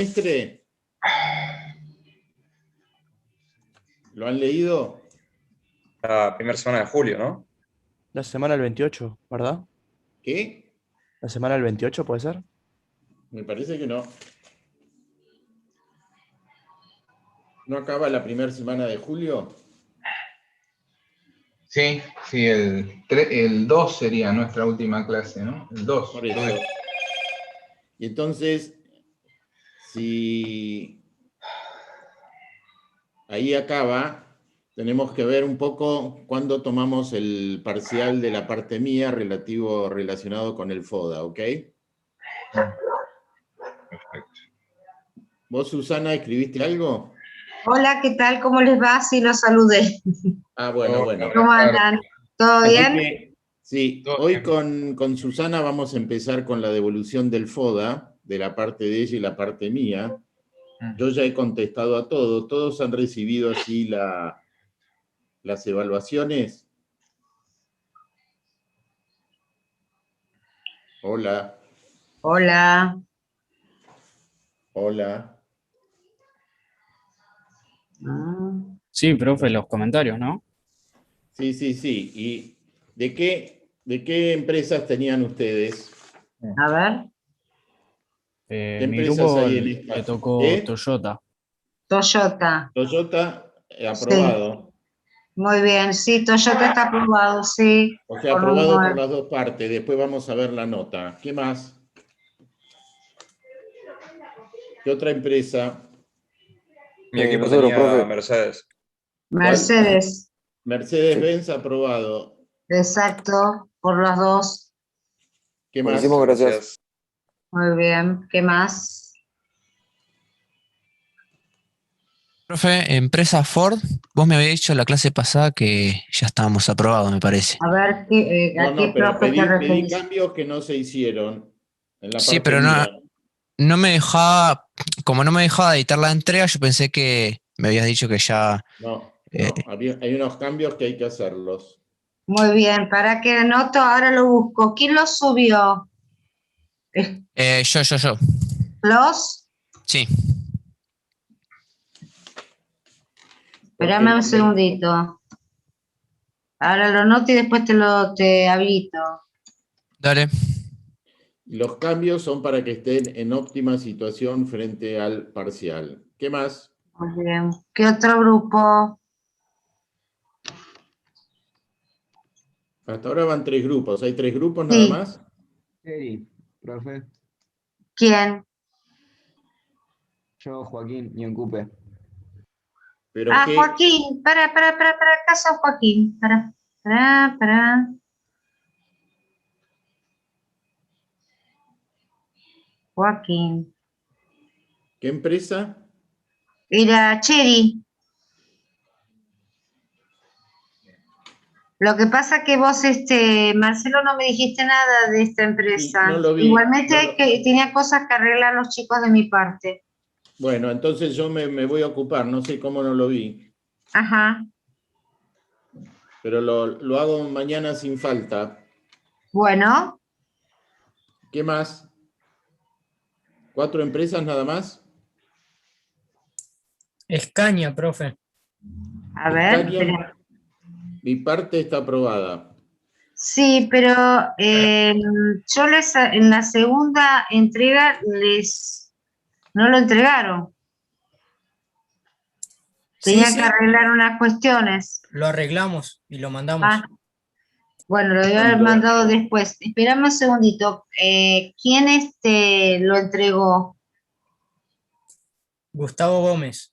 Semestre, ¿lo han leído? La primera semana de julio, ¿no? La semana del 28, ¿verdad? ¿Qué? La semana del 28, ¿puede ser? Me parece que no. ¿No acaba la primera semana de julio? Sí, sí, el 2 sería nuestra última clase, ¿no? El 2. Por eso. Y entonces, si ahí acaba, tenemos que ver un poco cuándo tomamos el parcial de la parte mía relacionado con el FODA, ¿ok? Perfecto. ¿Vos, Susana, escribiste algo? Hola, ¿qué tal? ¿Cómo les va? Sí, los saludé. Ah, bueno, bueno. ¿Cómo andan? ¿Todo Así bien? que, sí, Todo hoy bien. con Susana vamos a empezar con la devolución del FODA, de la parte de ella y la parte mía. Yo ya he contestado a todos. ¿Todos han recibido así las evaluaciones? Hola, Hola. hola. Ah, Sí, profe, los comentarios, ¿no? Sí, sí, sí. ¿Y de qué empresas tenían ustedes? a ver, ¿Qué Mi empresas grupo hay en le esta? tocó Toyota. Toyota. Toyota, Sí, aprobado. muy bien. Sí, Toyota está aprobado, sí. O sea, Con un aprobado por 9. las dos partes. Después vamos a ver la nota. ¿Qué más? ¿Qué otra empresa? Mi equipo Nosotros, tenía profe. Mercedes. ¿Cuál? Mercedes. Mercedes-Benz aprobado. Exacto, por los dos. ¿Qué más? Buenísimo, gracias. Gracias. Muy bien. ¿Qué más? Profe, empresa Ford, vos me habías dicho en la clase pasada que ya estábamos aprobados, me parece. A ver, No, ¿a qué no, pero profe te pedí referís? cambios que no se hicieron en la Sí, parte pero no, mía. no me dejaba, como no me dejaba editar la entrega, yo pensé que me habías dicho que ya... No, eh, no, hay unos cambios que hay que hacerlos. Muy bien. ¿Para qué anoto? Ahora lo busco. ¿Quién lo subió? yo. ¿Los? Sí, Porque Espérame un segundito. Ahora lo noto y después te habito. dale. los cambios son para que estén en óptima situación frente al parcial. ¿Qué más? Muy bien. ¿Qué otro grupo? Hasta ahora van 3 grupos. ¿Hay 3 grupos nada Sí. más? Sí, profe. ¿Quién? Yo, Joaquín, y Ocupe. Pero Ah, qué, Joaquín. Para, casa Joaquín. Para. Joaquín. ¿qué empresa? Era Cheri. Lo que pasa que vos, Marcelo, no me dijiste nada de esta Sí, no empresa. lo vi. Igualmente tenía cosas que arreglar los chicos de mi parte. Bueno, entonces yo me voy a ocupar. No sé cómo no lo vi. Ajá. Pero lo hago mañana sin falta. Bueno, ¿Qué más? 4 empresas nada más. Escaña, profe. a ver, Escaña, espera. mi parte está aprobada. Sí, pero yo en la segunda entrega no lo entregaron. Sí, Tenía que sí, arreglar unas cuestiones. lo arreglamos y lo mandamos. Ah, bueno, lo debe haber ¿Cuándo? mandado después. Esperame un segundito. ¿Quién lo entregó? Gustavo Gómez.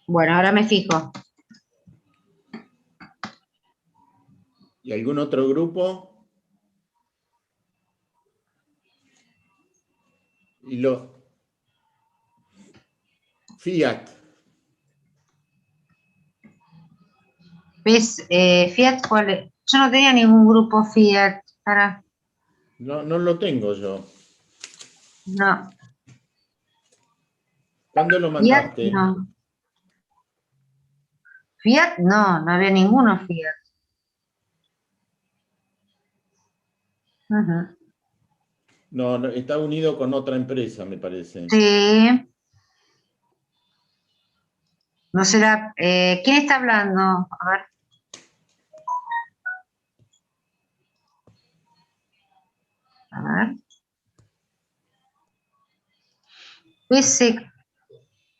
Bueno, ahora me fijo. ¿Y algún otro grupo? Y Fiat. ¿Ves? Fiat, ¿cuál es? Yo no tenía ningún grupo Fiat. No, no lo tengo yo. No. ¿Cuándo lo Fiat, mandaste? no. Fiat, no había ninguno Fiat. Ujú. No, no, está unido con otra empresa, me parece. Sí. No será. ¿Quién está hablando? A ver. A ver.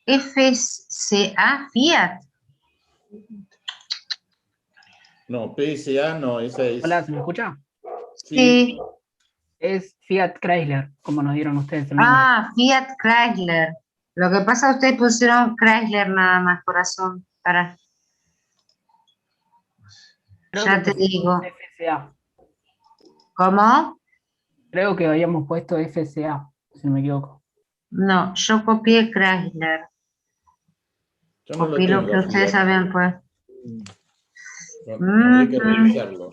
FCA Fiat. No, PSA no, esa es. Hola, ¿se me escucha? Sí. Es Fiat Chrysler, como nos dieron ustedes el nombre. Ah, Fiat Chrysler. Lo que pasa, ustedes pusieron Chrysler nada más, corazón. Para. Creo Ya que te digo. FCA. ¿Cómo? Creo que habíamos puesto FCA, si no me equivoco. No, yo copié Chrysler. Yo no lo Copié lo tengo. que ustedes Fiat. habían puesto. Habría que revisarlo.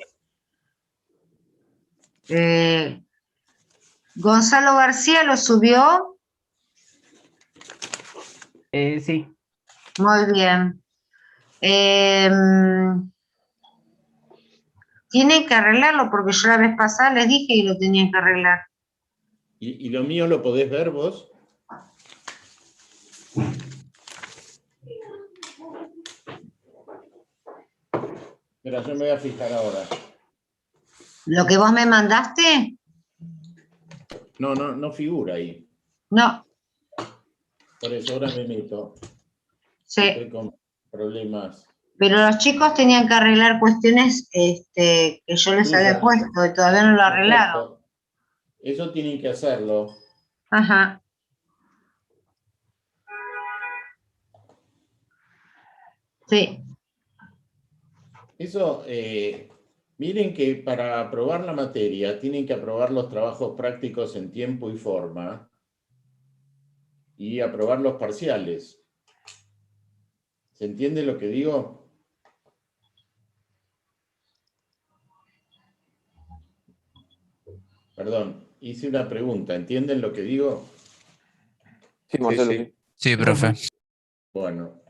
Gonzalo García lo subió. Sí. Muy bien. Tienen que arreglarlo porque yo la vez pasada les dije que lo tenían que arreglar. ¿Y lo mío lo podés ver vos? Espera, yo me voy a fijar ahora. ¿Lo que vos me mandaste? No figura ahí. No. Por eso ahora me meto. Sí. Estoy con problemas. Pero los chicos tenían que arreglar cuestiones que yo les había puesto y todavía no lo arreglaron. Perfecto. Eso tienen que hacerlo. Ajá. Sí. Eso, miren que para aprobar la materia tienen que aprobar los trabajos prácticos en tiempo y forma y aprobar los parciales. ¿Se entiende lo que digo? Perdón, hice una pregunta. ¿Entienden lo que digo? Sí, Marcelo, sí. sí. Sí, profe. Bueno.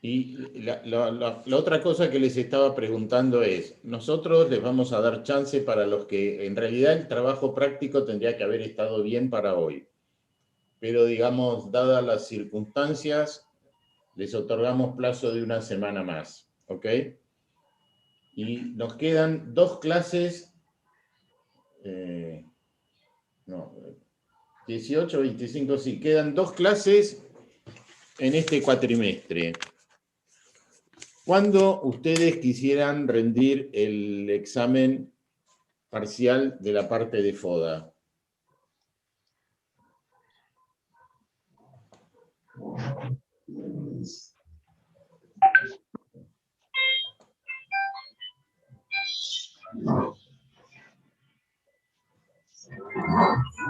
Y la otra cosa que les estaba preguntando es, nosotros les vamos a dar chance para los que, en realidad el trabajo práctico tendría que haber estado bien para hoy, pero digamos, dadas las circunstancias, les otorgamos plazo de una semana más, ¿ok? Y nos quedan 2 clases, 18, 25, sí, quedan 2 clases en este cuatrimestre. ¿Cuándo ustedes quisieran rendir el examen parcial de la parte de FODA?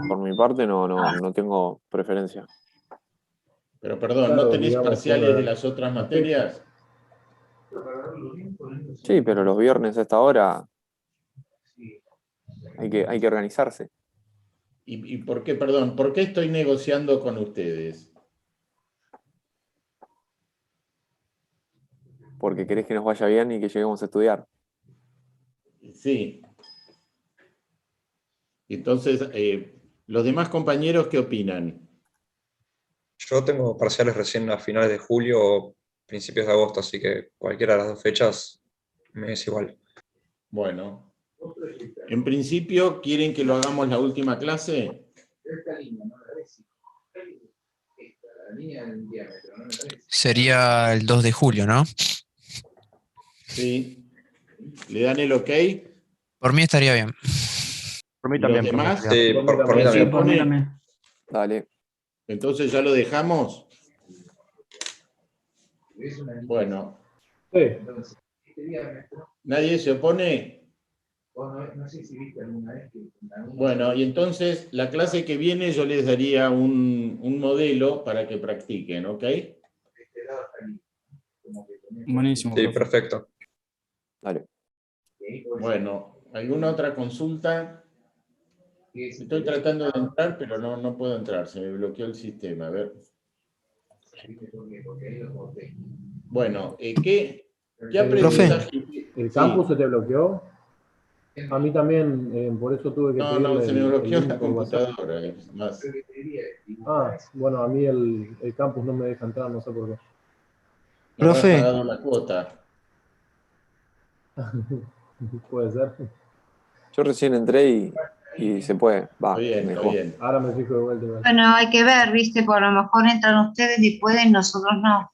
Por mi parte no tengo preferencia. Pero perdón, ¿no tenés parciales de las otras materias? Sí, pero los viernes a esta hora hay que organizarse. ¿Y por qué, perdón, por qué estoy negociando con ustedes? Porque querés que nos vaya bien y que lleguemos a estudiar. Sí. Entonces, ¿los demás compañeros qué opinan? Yo tengo parciales recién a finales de julio o principios de agosto, así que cualquiera de las 2 fechas me es igual. Bueno, en principio, ¿quieren que lo hagamos la última clase? Sería el 2 de julio, ¿no? Sí. ¿Le dan el ok? Por mí estaría bien. Por mí ¿Y también, los profe, demás? estaría Sí, por mí ¿Quién se también. Por mí opone? también. Dale. Entonces, ¿ya lo dejamos? Bueno. ¿Nadie se opone? Bueno, y entonces la clase que viene yo les daría un modelo para que practiquen, ¿ok? Buenísimo, Sí, profe. perfecto. Dale. Bueno, ¿alguna otra consulta? Estoy tratando de entrar, pero no puedo entrar, se me bloqueó el sistema. A ver. Bueno, ¿Qué aprendizaje? ¿El Sí. campus se te bloqueó? A mí también, por eso tuve que No, pedirle se me el bloqueó link la por WhatsApp. computadora. Es más. Ah, bueno, a mí el campus no me deja entrar, no sé por qué. No habrás Profe. pagado la cuota. Puede ser. Yo recién entré y se puede. Va, Está bien, me está dejó. bien. Ahora me fijo de vuelta. igual. Bueno, hay que ver, ¿viste? Por lo mejor entran ustedes y pueden, nosotros no.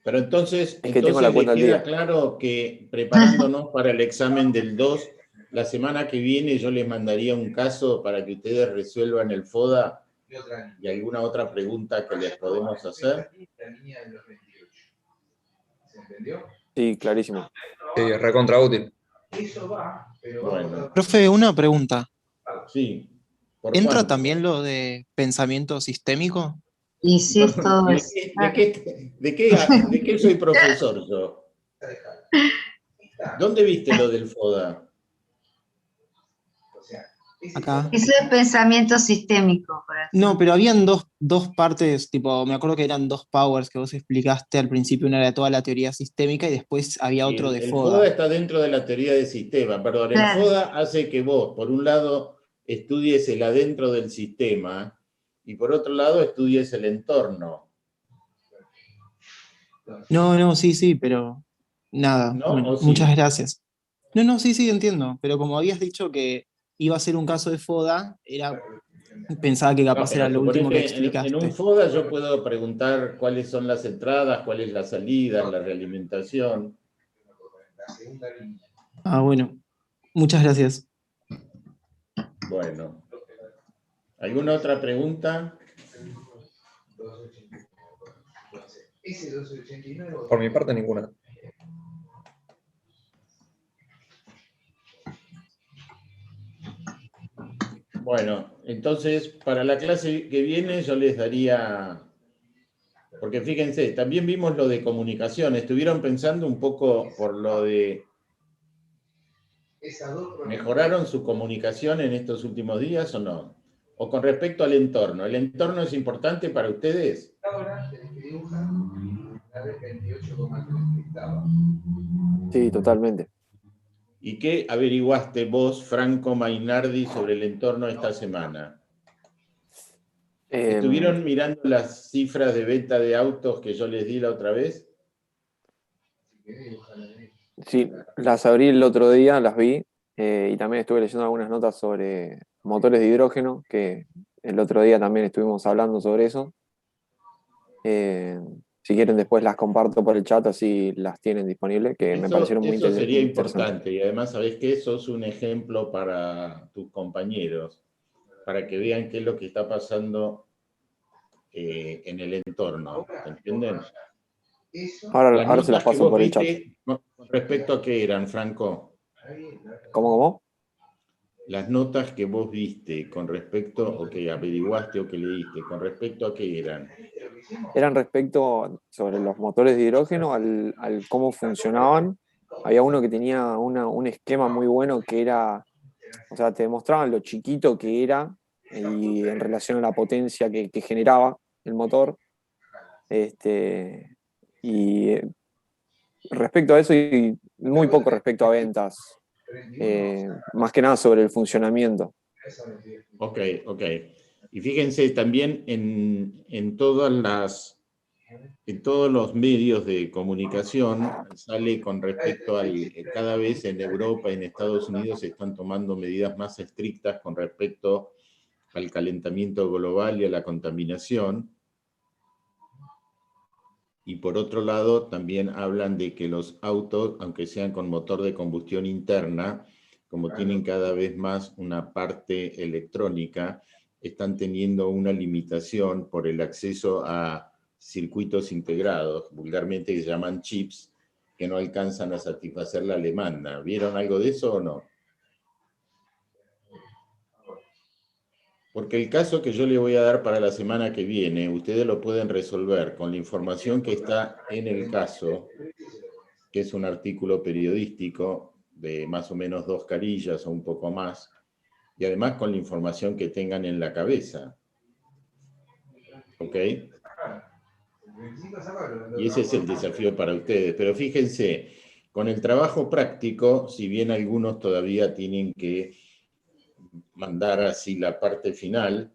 Pero entonces, Es que tengo la le cuenta al queda día. claro que preparándonos para el examen del 2, la semana que viene yo les mandaría un caso para que ustedes resuelvan el FODA y alguna otra pregunta que les podemos hacer. ¿Se entendió? Sí, clarísimo. Sí, recontra útil. Eso va, pero Bueno, Profe, una pregunta. sí. ¿Por ¿Entra cuánto? también lo de pensamiento sistémico? Y si es todo ¿Y eso. de qué soy profesor yo? ¿Dónde viste lo del FODA? Acá. Eso es pensamiento sistémico, por así. No, pero habían dos partes, tipo, me acuerdo que eran dos powers que vos explicaste al principio, una era toda la teoría sistémica y después había otro de El FODA. FODA está dentro de la teoría de sistema, perdón. El Claro. FODA hace que vos, por un lado, estudies el adentro del sistema y por otro lado, estudies el entorno. No, sí, pero nada, ¿No? bueno, ¿O sí? muchas gracias. No, sí, entiendo, pero como habías dicho que iba a ser un caso de FODA, pensaba que capaz era lo último que en un explicaste. FODA yo puedo preguntar cuáles son las entradas, cuál es la salida, la realimentación. Ah, bueno, muchas gracias. Bueno. ¿Alguna otra pregunta? Por mi parte, ninguna. Bueno, entonces para la clase que viene yo les daría, porque fíjense, también vimos lo de comunicación, ¿estuvieron pensando un poco por lo de, mejoraron su comunicación en estos últimos días o no? O con respecto al entorno, ¿el entorno es importante para ustedes? Sí, totalmente. ¿Y qué averiguaste vos, Franco Mainardi, sobre el entorno esta semana? ¿Estuvieron mirando las cifras de venta de autos que yo les di la otra vez? Sí, las abrí el otro día, las vi, y también estuve leyendo algunas notas sobre motores de hidrógeno, que el otro día también estuvimos hablando sobre eso. Si quieren después las comparto por el chat, así las tienen disponibles, que me parecieron muy Eso sería interesantes. importante, y además sabés que sos un ejemplo para tus compañeros, para que vean qué es lo que está pasando en el entorno, ¿entienden? Ahora se las notas que paso vos por el chat. viste, con respecto a qué eran, Franco. ¿Cómo? Las notas que vos viste con respecto, o que averiguaste o que leíste, con respecto a qué eran. Eran respecto sobre los motores de hidrógeno, al cómo funcionaban. Había uno que tenía un esquema muy bueno que era, o sea, te demostraban lo chiquito que era y en relación a la potencia que generaba el motor. Y respecto a eso, y muy poco respecto a ventas, más que nada sobre el funcionamiento. Ok. Y fíjense también en todos los medios de comunicación sale con respecto al, cada vez en Europa y en Estados Unidos se están tomando medidas más estrictas con respecto al calentamiento global y a la contaminación. Y por otro lado, también hablan de que los autos, aunque sean con motor de combustión interna, como tienen cada vez más una parte electrónica, están teniendo una limitación por el acceso a circuitos integrados, vulgarmente que se llaman chips, que no alcanzan a satisfacer la demanda. ¿Vieron algo de eso o no? Porque el caso que yo le voy a dar para la semana que viene, ustedes lo pueden resolver con la información que está en el caso, que es un artículo periodístico de más o menos 2 carillas o un poco más, y además con la información que tengan en la cabeza. ¿Ok? Y ese es el desafío para ustedes. Pero fíjense, Con el trabajo práctico, si bien algunos todavía tienen que mandar así la parte final,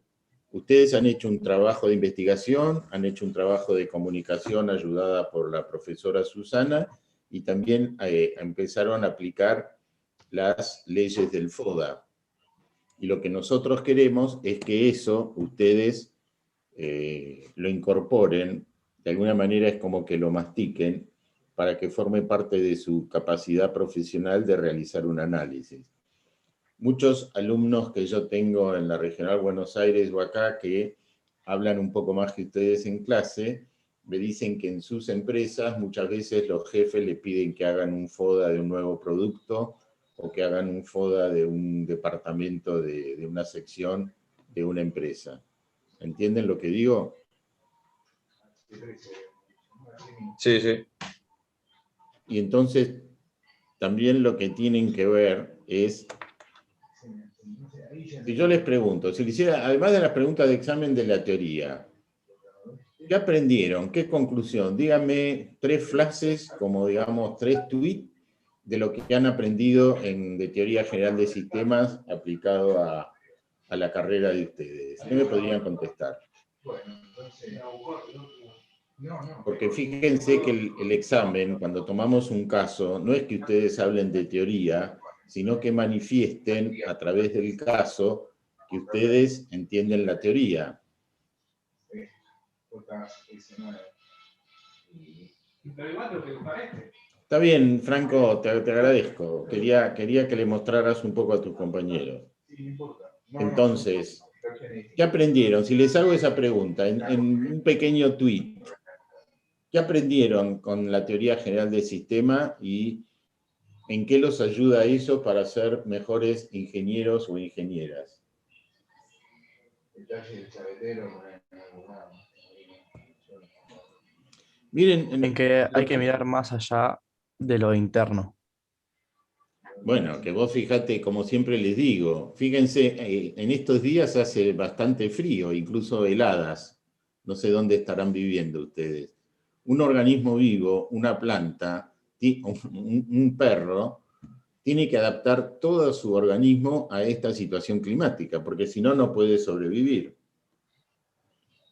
ustedes han hecho un trabajo de investigación, han hecho un trabajo de comunicación ayudada por la profesora Susana y también empezaron a aplicar las leyes del FODA. Y lo que nosotros queremos es que eso ustedes lo incorporen, de alguna manera es como que lo mastiquen, para que forme parte de su capacidad profesional de realizar un análisis. Muchos alumnos que yo tengo en la Regional Buenos Aires o acá, que hablan un poco más que ustedes en clase, me dicen que en sus empresas muchas veces los jefes le piden que hagan un FODA de un nuevo producto o que hagan un FODA de un departamento de una sección de una empresa. ¿Entienden lo que digo? Sí, sí. Y entonces también lo que tienen que ver es, si yo les pregunto, si les hiciera, además de las preguntas de examen de la teoría, ¿qué aprendieron? ¿Qué conclusión? Díganme 3 frases, como digamos 3 tweets, de lo que han aprendido de teoría general de sistemas aplicado a la carrera de ustedes. ¿Qué me podrían contestar? Porque fíjense que el examen, cuando tomamos un caso, no es que ustedes hablen de teoría, sino que manifiesten a través del caso que ustedes entienden la teoría. Está bien, Franco, te agradezco. Quería que le mostraras un poco a tus compañeros. Entonces, ¿qué aprendieron? Si les hago esa pregunta en un pequeño tweet, ¿qué aprendieron con la teoría general del sistema y en qué los ayuda eso para ser mejores ingenieros o ingenieras? Miren, En que hay que mirar más allá de lo interno. Bueno, que vos fíjate, como siempre les digo, fíjense, en estos días hace bastante frío, incluso heladas. No sé dónde estarán viviendo ustedes. Un organismo vivo, una planta, un perro, tiene que adaptar todo su organismo a esta situación climática, porque si no, no puede sobrevivir.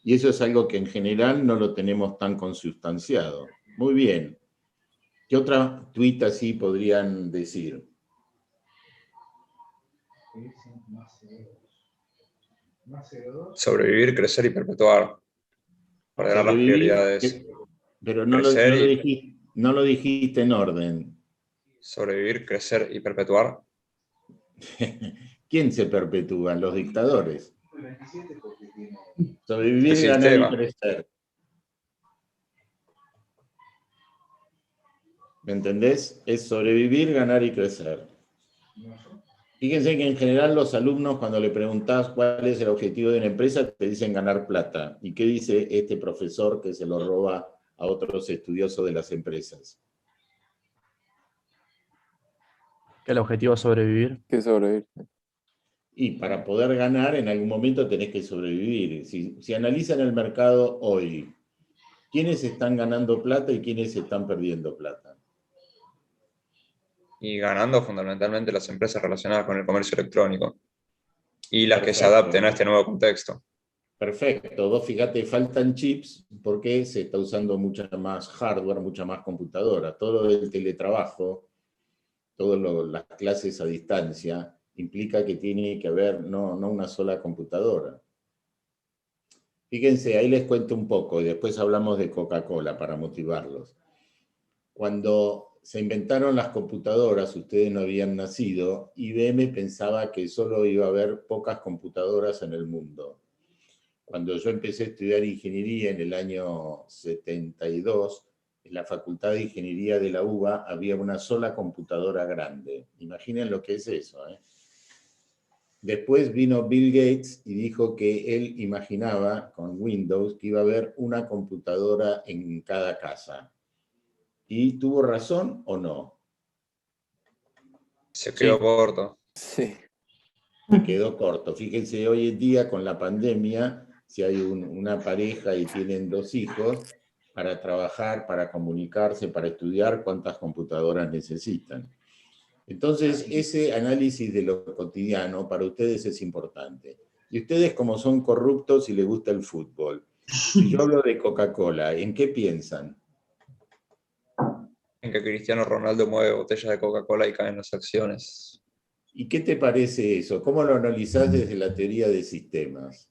Y eso es algo que en general no lo tenemos tan consustanciado. Muy bien. ¿Qué otra tuit así podrían decir? Sobrevivir, crecer y perpetuar. Ordenar las prioridades. Pero no lo dijiste en orden. Sobrevivir, crecer y perpetuar. ¿Quién se perpetúa? Los dictadores. Sobrevivir, El ganar y sistema. crecer. ¿Me entendés? Es sobrevivir, ganar y crecer. Fíjense que en general los alumnos, cuando le preguntás cuál es el objetivo de una empresa, te dicen ganar plata. ¿Y qué dice este profesor que se lo roba a otros estudiosos de las empresas? Que el objetivo es sobrevivir. Que sobrevivir. Y para poder ganar, en algún momento tenés que sobrevivir. Si analizan el mercado hoy, ¿quiénes están ganando plata y quiénes están perdiendo plata? Y ganando fundamentalmente las empresas relacionadas con el comercio electrónico. Y las que se Perfecto. adapten a este nuevo contexto. Perfecto. Vos fíjate, faltan chips porque se está usando mucha más hardware, mucha más computadora. Todo el teletrabajo, todas las clases a distancia, implica que tiene que haber no una sola computadora. Fíjense, ahí les cuento un poco y después hablamos de Coca-Cola para motivarlos. Cuando se inventaron las computadoras, ustedes no habían nacido, IBM pensaba que solo iba a haber pocas computadoras en el mundo. Cuando yo empecé a estudiar ingeniería en el año 72, en la Facultad de Ingeniería de la UBA había una sola computadora grande. Imaginen lo que es eso, ¿eh? Después vino Bill Gates y dijo que él imaginaba con Windows que iba a haber una computadora en cada casa. ¿Y tuvo razón o no? Se quedó corto. Sí. Se quedó corto. Fíjense, hoy en día con la pandemia, si hay una pareja y tienen 2 hijos, para trabajar, para comunicarse, para estudiar, cuántas computadoras necesitan. Entonces, ese análisis de lo cotidiano para ustedes es importante. Y ustedes, como son corruptos y les gusta el fútbol, si yo hablo de Coca-Cola, ¿en qué piensan? En que Cristiano Ronaldo mueve botellas de Coca-Cola y caen las acciones. ¿Y qué te parece eso? ¿Cómo lo analizás desde la teoría de sistemas?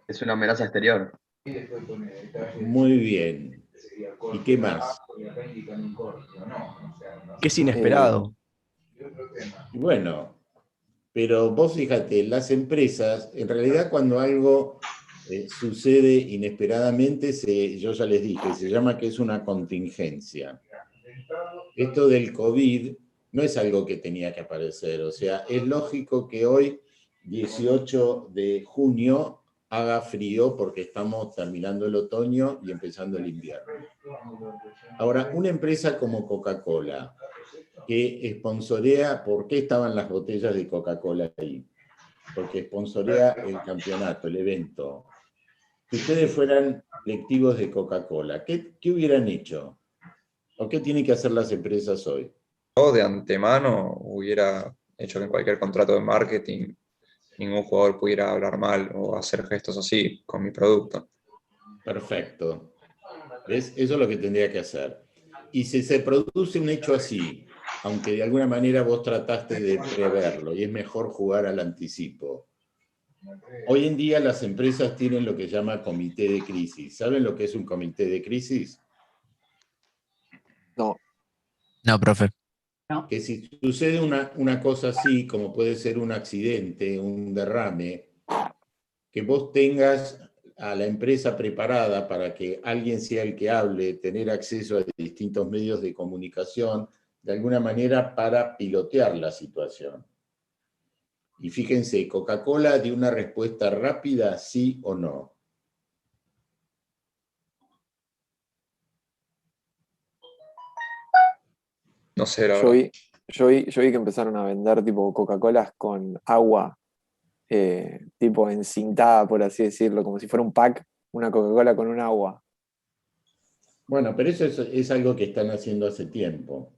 Es una amenaza exterior. Muy bien. ¿Y qué más? Que es inesperado. Bueno, pero vos fíjate, las empresas, en realidad cuando algo sucede inesperadamente, yo ya les dije, se llama que es una contingencia. Esto del COVID no es algo que tenía que aparecer, o sea, es lógico que hoy, 18 de junio, haga frío porque estamos terminando el otoño y empezando el invierno. Ahora, una empresa como Coca-Cola, que sponsorea, ¿por qué estaban las botellas de Coca-Cola ahí? Porque sponsorea el campeonato, el evento. Si ustedes fueran directivos de Coca-Cola, ¿qué hubieran hecho? ¿O qué tienen que hacer las empresas hoy? Yo de antemano hubiera hecho que en cualquier contrato de marketing ningún jugador pudiera hablar mal o hacer gestos así con mi producto. Perfecto. ¿Ves? Eso es lo que tendría que hacer. Y si se produce un hecho así, aunque de alguna manera vos trataste de preverlo, y es mejor jugar al anticipo. Hoy en día las empresas tienen lo que se llama comité de crisis. ¿Saben lo que es un comité de crisis? No. No, profe. Que si sucede una cosa así, como puede ser un accidente, un derrame, que vos tengas a la empresa preparada para que alguien sea el que hable, tener acceso a distintos medios de comunicación, de alguna manera para pilotear la situación. Y fíjense, Coca-Cola dio una respuesta rápida, sí o no. No sé, la Yo verdad. vi que empezaron a vender tipo Coca-Colas con agua, tipo encintada, por así decirlo, como si fuera un pack, una Coca-Cola con un agua. Bueno, pero eso es algo que están haciendo hace tiempo.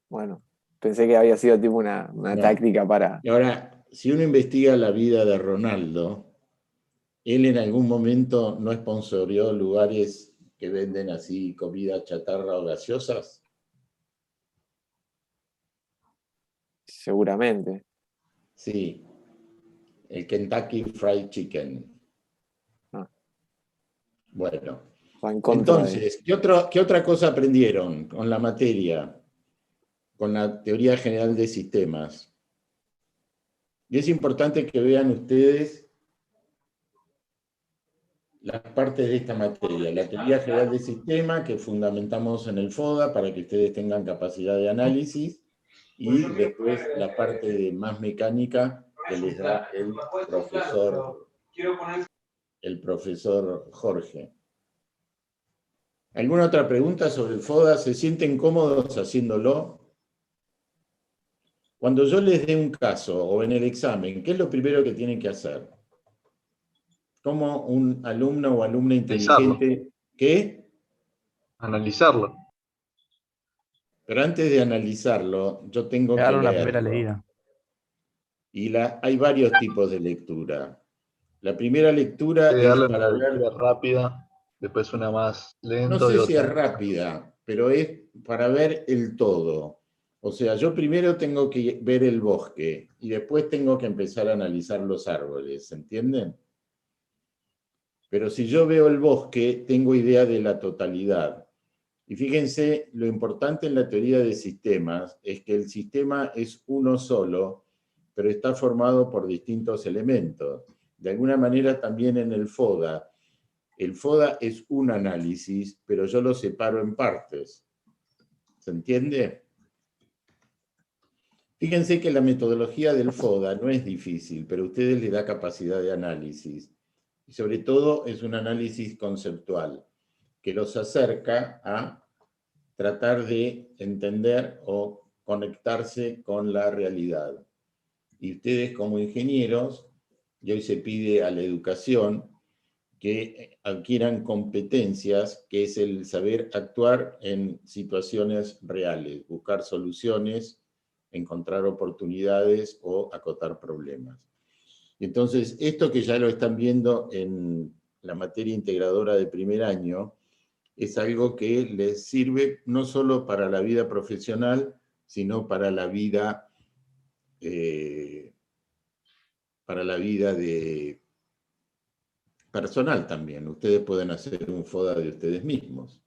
Bueno, pensé que había sido tipo una No. táctica para... Y ahora, si uno investiga la vida de Ronaldo, él en algún momento no sponsoreó lugares que venden así comida chatarra o gaseosas. Seguramente. Sí, el Kentucky Fried Chicken. Ah. Bueno, Va en contra entonces, ¿qué otra cosa aprendieron con la materia? Con la teoría general de sistemas. Y es importante que vean ustedes las partes de esta materia. La teoría general de sistemas que fundamentamos en el FODA para que ustedes tengan capacidad de análisis, y después la parte de más mecánica que les da el profesor Jorge. ¿Alguna otra pregunta sobre el FODA? ¿Se sienten cómodos haciéndolo? Cuando yo les dé un caso o en el examen, ¿qué es lo primero que tienen que hacer? ¿Cómo un alumno o alumna inteligente? ¿Qué? Analizarlo. Pero antes de analizarlo, yo tengo que Pegar una primera leerlo. leída. Y hay varios tipos de lectura. La primera lectura Hay que es darle para una ver... lectura rápida, después una más No lento y sé si es otra. rápida, pero es para ver el todo. O sea, yo primero tengo que ver el bosque y después tengo que empezar a analizar los árboles, ¿entienden? Pero si yo veo el bosque, tengo idea de la totalidad. Y fíjense, lo importante en la teoría de sistemas es que el sistema es uno solo, pero está formado por distintos elementos. De alguna manera también en el FODA. El FODA es un análisis, pero yo lo separo en partes. ¿Se entiende? Fíjense que la metodología del FODA no es difícil, pero a ustedes les da capacidad de análisis. Y sobre todo es un análisis conceptual, que los acerca a tratar de entender o conectarse con la realidad. Y ustedes como ingenieros, y hoy se pide a la educación, que adquieran competencias, que es el saber actuar en situaciones reales, buscar soluciones, encontrar oportunidades o acotar problemas. Entonces, esto que ya lo están viendo en la materia integradora de primer año, es algo que les sirve no solo para la vida profesional, sino para la vida personal también. Ustedes pueden hacer un FODA de ustedes mismos.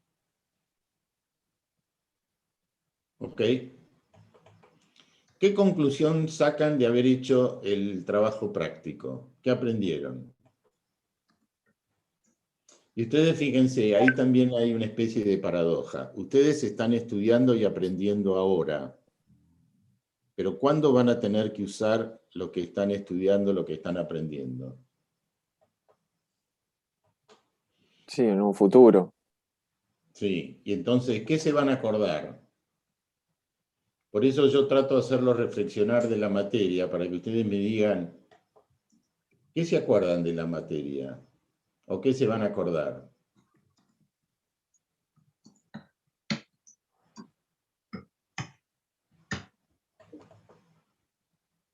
¿Ok? ¿Qué conclusión sacan de haber hecho el trabajo práctico? ¿Qué aprendieron? Y ustedes fíjense, ahí también hay una especie de paradoja. Ustedes están estudiando y aprendiendo ahora, pero ¿cuándo van a tener que usar lo que están estudiando, lo que están aprendiendo? Sí, en un futuro. Sí, y entonces, ¿qué se van a acordar? Por eso yo trato de hacerlos reflexionar de la materia, para que ustedes me digan, ¿qué se acuerdan de la materia? ¿O qué se van a acordar?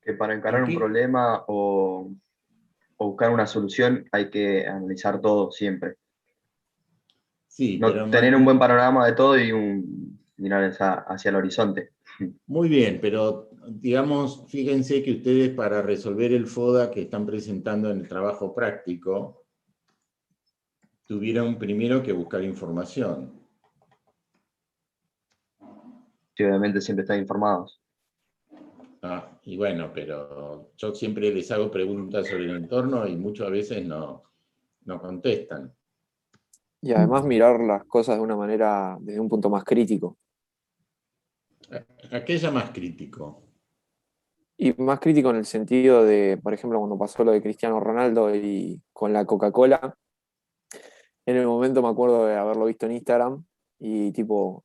Que para encarar un problema o buscar una solución hay que analizar todo siempre. Sí, no pero tener un buen panorama de todo y mirar hacia el horizonte. muy bien, pero digamos, fíjense que ustedes para resolver el FODA que están presentando en el trabajo práctico, tuvieron primero que buscar información. Sí, obviamente siempre están informados. Y bueno, pero yo siempre les hago preguntas sobre el entorno y muchas veces no contestan. Y además mirar las cosas de una manera, desde un punto más crítico. ¿A qué llamas crítico? Y más crítico en el sentido de, por ejemplo, cuando pasó lo de Cristiano Ronaldo y con la Coca-Cola, en el momento me acuerdo de haberlo visto en Instagram y tipo,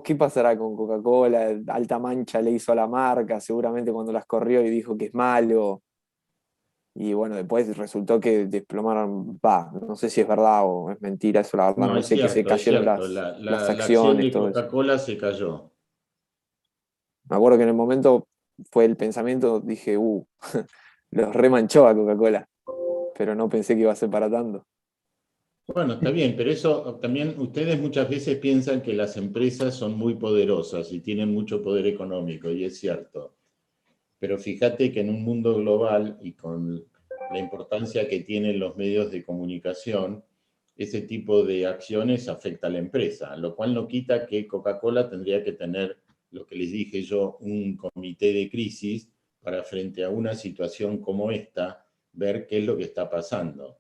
¿qué pasará con Coca-Cola? Alta mancha le hizo a la marca, seguramente cuando las corrió y dijo que es malo. Y bueno, después resultó que desplomaron, no sé si es verdad o es mentira, eso la verdad no Es sé, que se cierto, es cayeron cierto. las La acción acciones, de todo eso. Coca-Cola se cayó. Me acuerdo que en el momento fue el pensamiento, dije, los remanchó a Coca-Cola, pero no pensé que iba a ser para tanto. Bueno, está bien, pero eso también ustedes muchas veces piensan que las empresas son muy poderosas y tienen mucho poder económico, y es cierto. Pero fíjate que en un mundo global y con la importancia que tienen los medios de comunicación, ese tipo de acciones afecta a la empresa, lo cual no quita que Coca-Cola tendría que tener, lo que les dije yo, un comité de crisis para frente a una situación como esta, ver qué es lo que está pasando.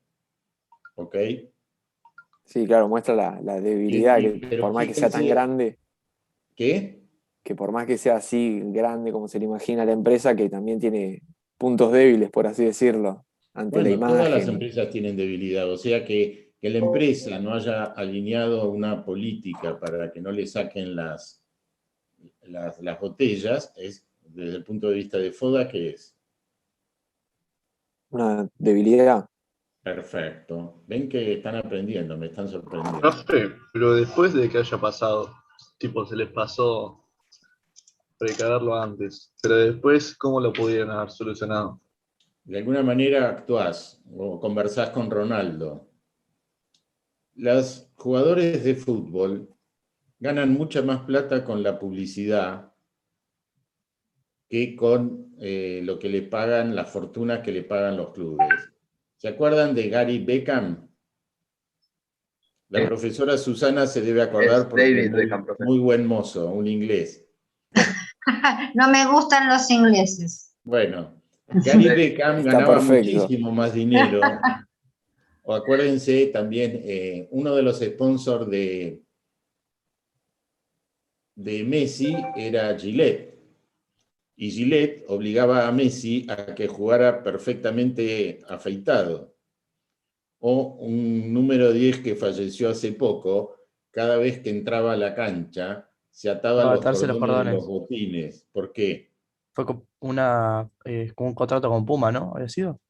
¿Ok? Sí, claro, muestra la debilidad, que Pero por más que sea tan fíjense, grande, ¿qué? que por más que sea así grande como se le imagina la empresa, que también tiene puntos débiles, por así decirlo, ante la Bueno, todas las imagen. empresas tienen debilidad, o sea que la empresa no haya alineado una política para que no le saquen las botellas, es, desde el punto de vista de FODA, ¿qué es? Una debilidad. Perfecto. Ven que están aprendiendo, me están sorprendiendo. Profe, pero después de que haya pasado, tipo, se les pasó precararlo antes, pero después, ¿cómo lo pudieron haber solucionado? De alguna manera actuás o conversás con Ronaldo. Los jugadores de fútbol ganan mucha más plata con la publicidad que con lo que le pagan, la fortuna que le pagan los clubes. ¿Se acuerdan de Gary Beckham? La profesora Susana se debe acordar Es porque David es Beckham, profe. muy buen mozo, un inglés. No me gustan los ingleses. Bueno, Gary Beckham Está ganaba perfecto. muchísimo más dinero. O acuérdense también, uno de los sponsors de Messi era Gillette. Y Gillette obligaba a Messi a que jugara perfectamente afeitado. O un número 10 que falleció hace poco, cada vez que entraba a la cancha, se ataba Para los atarse los cordones de los cordones. botines. ¿Por qué? Fue como un contrato con Puma, ¿no? ¿Había sido?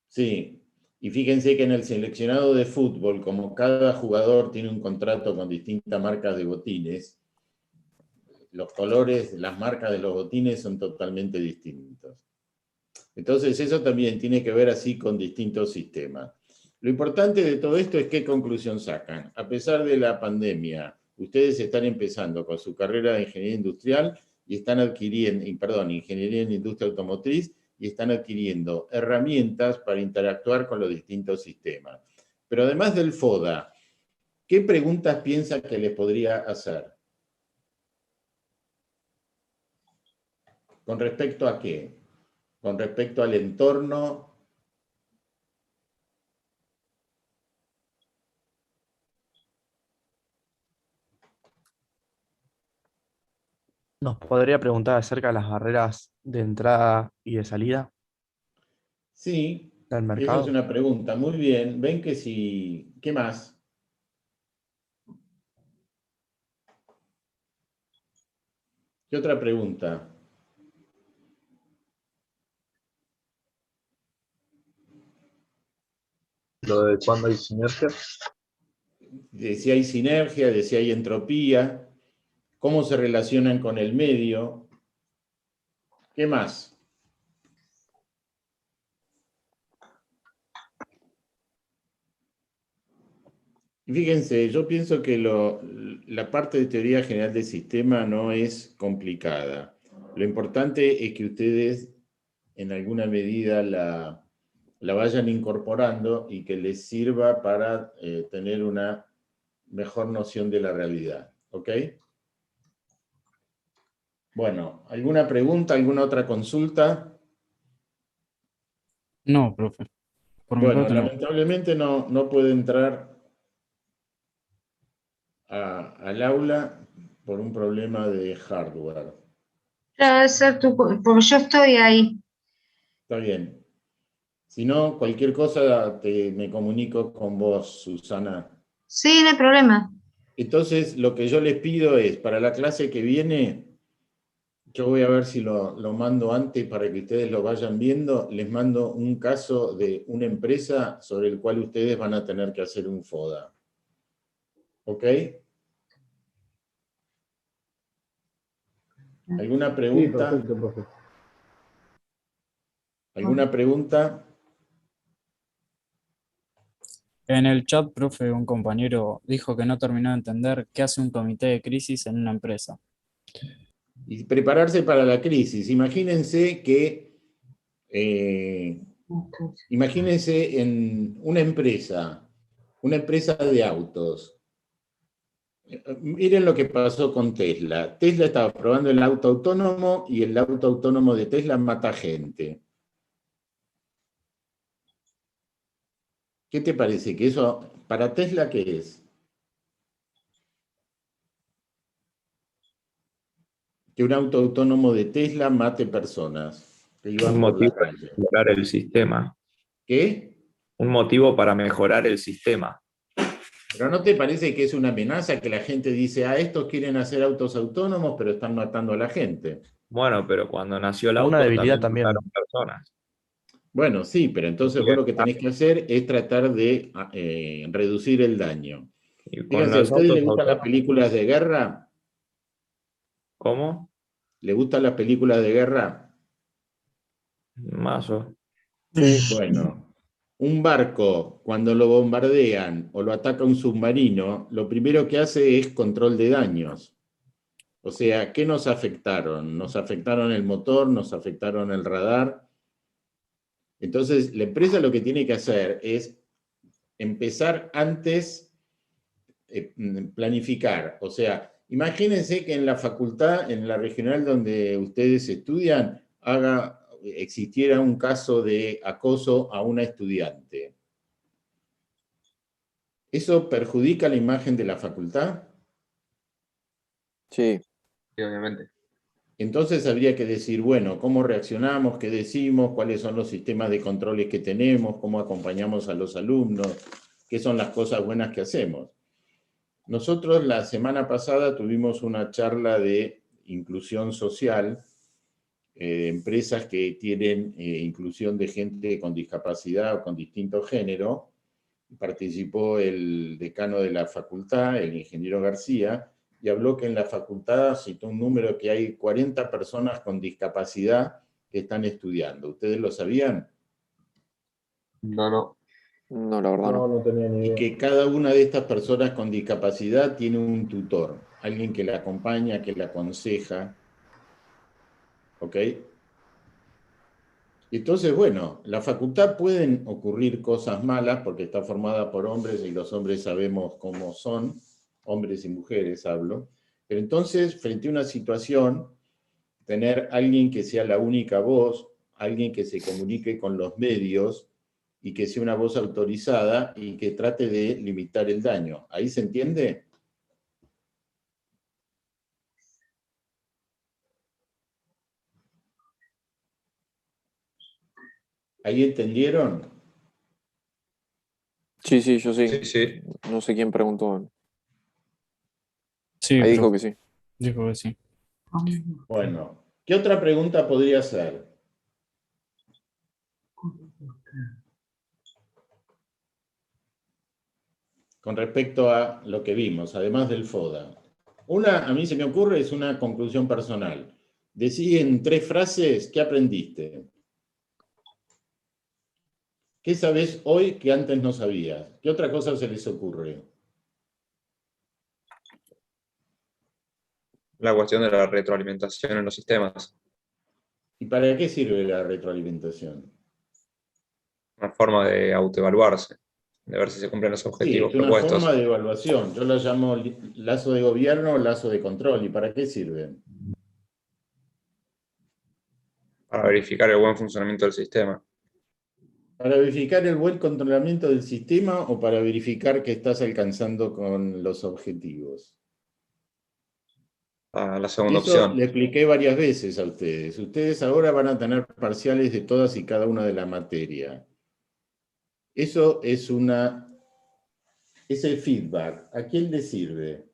Sí. Y fíjense que en el seleccionado de fútbol, como cada jugador tiene un contrato con distintas marcas de botines, los colores, las marcas de los botines son totalmente distintos. Entonces eso también tiene que ver así con distintos sistemas. Lo importante de todo esto es qué conclusión sacan. A pesar de la pandemia, ustedes están empezando con su carrera de ingeniería industrial y están adquiriendo, ingeniería en industria automotriz, y están adquiriendo herramientas para interactuar con los distintos sistemas. Pero además del FODA, ¿qué preguntas piensan que les podría hacer? ¿Con respecto a qué? ¿Con respecto al entorno? ¿Nos podría preguntar acerca de las barreras de entrada y de salida Sí, del esa mercado? es una pregunta. Muy bien, ven que sí. ¿Qué más? ¿Qué otra pregunta? Lo de cuando hay sinergia. De si hay sinergia, de si hay entropía, cómo se relacionan con el medio. ¿Qué más? Fíjense, yo pienso que la parte de teoría general del sistema no es complicada. Lo importante es que ustedes en alguna medida la vayan incorporando y que les sirva para tener una mejor noción de la realidad. ¿Ok? Bueno, ¿alguna pregunta, alguna otra consulta? No, profe. Por mi Bueno, parte no. lamentablemente no puedo entrar al aula por un problema de hardware. Debe ser porque yo estoy ahí. Está bien. Si no, cualquier cosa me comunico con vos, Susana. Sí, no hay problema. Entonces, lo que yo les pido es, para la clase que viene, yo voy a ver si lo mando antes para que ustedes lo vayan viendo, les mando un caso de una empresa sobre el cual ustedes van a tener que hacer un FODA. ¿Ok? ¿Alguna Sí, pregunta? perfecto, profe. ¿Alguna pregunta? En el chat, profe, un compañero dijo que no terminó de entender qué hace un comité de crisis en una empresa. Y prepararse para la crisis. Imagínense que, imagínense en una empresa de autos. Miren lo que pasó con Tesla. Tesla estaba probando el auto autónomo y el auto autónomo de Tesla mata gente. ¿Qué te parece? ¿Que eso, para Tesla, qué es? Que un auto autónomo de Tesla mate personas que iban Un por la motivo para calle. mejorar el sistema. ¿Qué? Un motivo para mejorar el sistema. ¿Pero no te parece que es una amenaza que la gente dice, estos quieren hacer autos autónomos, pero están matando a la gente? Bueno, pero cuando nació el Una auto debilidad también también. mataron personas. Bueno, sí, pero entonces vos lo que tenés que hacer es tratar de reducir el daño. Y con Fíjense, ¿a los ustedes autos les gustan las autónomos, películas de guerra? ¿cómo? ¿Les gustan las películas de guerra? Mazo. Bueno, un barco, cuando lo bombardean o lo ataca un submarino, lo primero que hace es control de daños. O sea, ¿qué nos afectaron? Nos afectaron el motor, nos afectaron el radar. Entonces, la empresa lo que tiene que hacer es empezar antes, planificar. O sea, imagínense que en la facultad, en la regional donde ustedes estudian, existiera un caso de acoso a una estudiante. ¿Eso perjudica la imagen de la facultad? Sí. Sí, obviamente. Entonces habría que decir, bueno, ¿cómo reaccionamos? ¿Qué decimos? ¿Cuáles son los sistemas de controles que tenemos? ¿Cómo acompañamos a los alumnos? ¿Qué son las cosas buenas que hacemos? Nosotros la semana pasada tuvimos una charla de inclusión social empresas que tienen inclusión de gente con discapacidad o con distinto género. Participó el decano de la facultad, el ingeniero García, y habló que en la facultad citó un número que hay 40 personas con discapacidad que están estudiando. ¿Ustedes lo sabían? No. No, la verdad no. No tenía ni Y idea. que cada una de estas personas con discapacidad tiene un tutor, alguien que la acompaña, que la aconseja. ¿Ok? Entonces, bueno, la facultad pueden ocurrir cosas malas porque está formada por hombres y los hombres sabemos cómo son, hombres y mujeres hablo, pero entonces, frente a una situación, tener alguien que sea la única voz, alguien que se comunique con los medios y que sea una voz autorizada y que trate de limitar el daño. ¿Ahí se entiende? ¿Ahí entendieron? Sí, yo sí. Sí, sí. No sé quién preguntó. Sí, Ahí dijo profe. que sí. Dijo que sí. Bueno, ¿qué otra pregunta podría ser? Con respecto a lo que vimos, además del FODA. Una, a mí se me ocurre, es una conclusión personal. Decí en 3 frases, ¿qué aprendiste? ¿Qué sabés hoy que antes no sabías? ¿Qué otra cosa se les ocurre? La cuestión de la retroalimentación en los sistemas. ¿Y para qué sirve la retroalimentación? Una forma de autoevaluarse, de ver si se cumplen los Sí, objetivos es una propuestos. forma de evaluación. Yo la llamo lazo de gobierno o lazo de control. ¿Y para qué sirven? Para verificar el buen funcionamiento del sistema. ¿Para verificar el buen controlamiento del sistema o para verificar que estás alcanzando con los objetivos? La Y segunda eso opción. le expliqué varias veces a ustedes. Ustedes ahora van a tener parciales de todas y cada una de la materia. Eso es ese feedback. ¿A quién le sirve?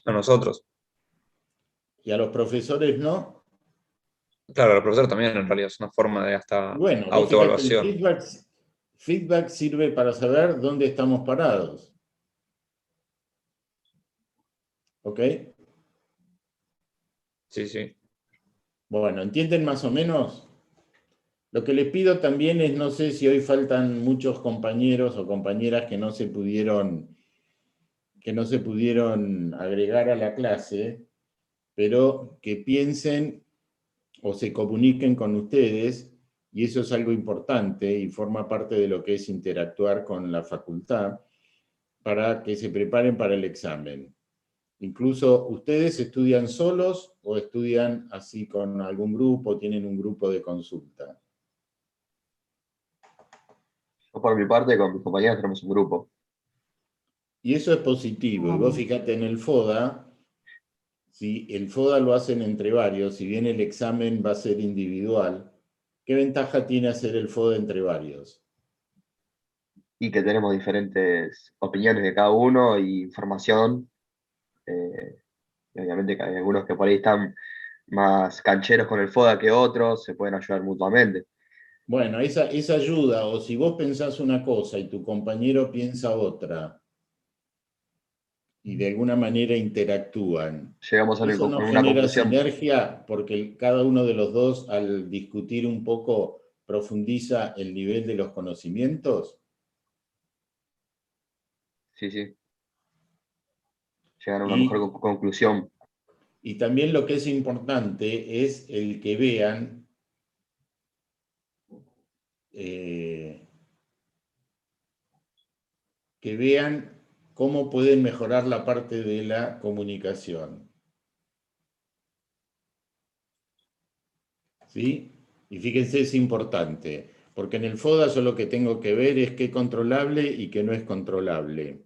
A nosotros. ¿Y a los profesores no? Claro, el profesor también en realidad es una forma de hasta Bueno, vos fíjate, el autoevaluación. feedback sirve para saber dónde estamos parados. ¿Ok? Sí. Bueno, ¿entienden más o menos? Lo que les pido también es, no sé si hoy faltan muchos compañeros o compañeras que no se pudieron agregar a la clase, pero que piensen o se comuniquen con ustedes, y eso es algo importante y forma parte de lo que es interactuar con la facultad, para que se preparen para el examen. Incluso, ¿ustedes estudian solos o estudian así con algún grupo, tienen un grupo de consulta? Yo por mi parte, con mis compañeros tenemos un grupo. Y eso es positivo. Y vos fíjate en el FODA, si el FODA lo hacen entre varios, si bien el examen va a ser individual, ¿qué ventaja tiene hacer el FODA entre varios? Y que tenemos diferentes opiniones de cada uno y información. Y obviamente que hay algunos que por ahí están más cancheros con el FODA que otros, se pueden ayudar mutuamente. Bueno, esa ayuda, o si vos pensás una cosa y tu compañero piensa otra, y de alguna manera interactúan, Llegamos a ¿eso no una genera conclusión. sinergia? Porque cada uno de los dos, al discutir un poco, profundiza el nivel de los conocimientos. Sí. Llegan a una mejor conclusión. Y también lo que es importante es el que vean cómo pueden mejorar la parte de la comunicación. ¿Sí? Y fíjense, es importante, porque en el FODA yo lo que tengo que ver es qué es controlable y qué no es controlable.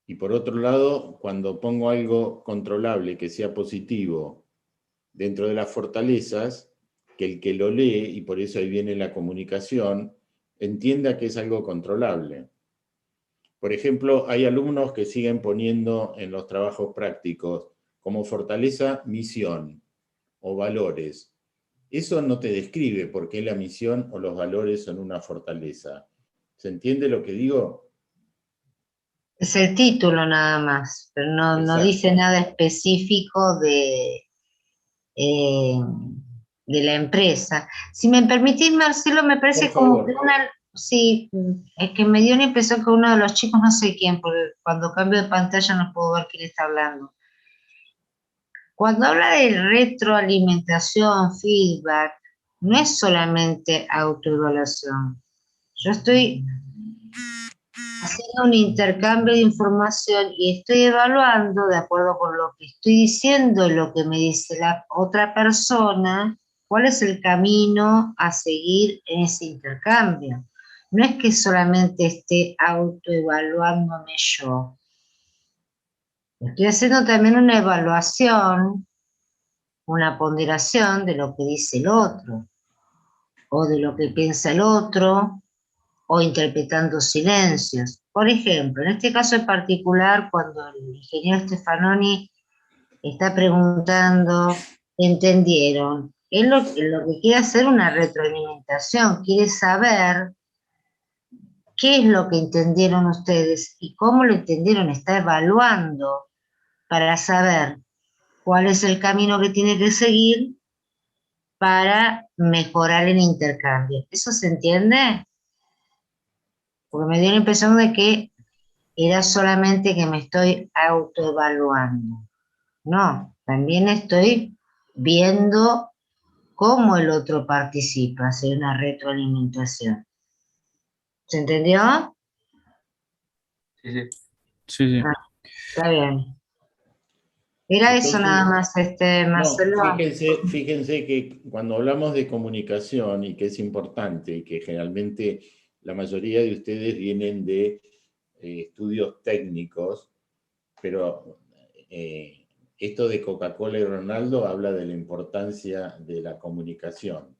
Y por otro lado, cuando pongo algo controlable que sea positivo dentro de las fortalezas, que el que lo lee, y por eso ahí viene la comunicación, entienda que es algo controlable. Por ejemplo, hay alumnos que siguen poniendo en los trabajos prácticos como fortaleza misión, o valores. Eso no te describe por qué la misión o los valores son una fortaleza. ¿Se entiende lo que digo? Es el título nada más, pero no Exacto. dice nada específico de la empresa. Si me permitís, Marcelo, me parece Por como favor. que sí, es que me dio una impresión que uno de los chicos, no sé quién, porque cuando cambio de pantalla no puedo ver quién está hablando. Cuando habla de retroalimentación, feedback, no es solamente autoevaluación. Yo estoy haciendo un intercambio de información y estoy evaluando, de acuerdo con lo que estoy diciendo, lo que me dice la otra persona, cuál es el camino a seguir en ese intercambio. No es que solamente esté autoevaluándome yo. Estoy haciendo también una evaluación, una ponderación de lo que dice el otro, o de lo que piensa el otro, o interpretando silencios. Por ejemplo, en este caso en particular, cuando el ingeniero Stefanoni está preguntando, ¿entendieron? Él lo que quiere hacer una retroalimentación, quiere saber qué es lo que entendieron ustedes y cómo lo entendieron, está evaluando para saber cuál es el camino que tiene que seguir para mejorar el intercambio. ¿Eso se entiende? Porque me dio la impresión de que era solamente que me estoy autoevaluando. No, también estoy viendo cómo el otro participa, hacer una retroalimentación. ¿Se entendió? Sí, sí. Sí, sí. Está bien. Era eso Entonces, nada más, Marcelo. no, fíjense que cuando hablamos de comunicación y que es importante y que generalmente la mayoría de ustedes vienen de estudios técnicos, pero esto de Coca-Cola y Ronaldo habla de la importancia de la comunicación.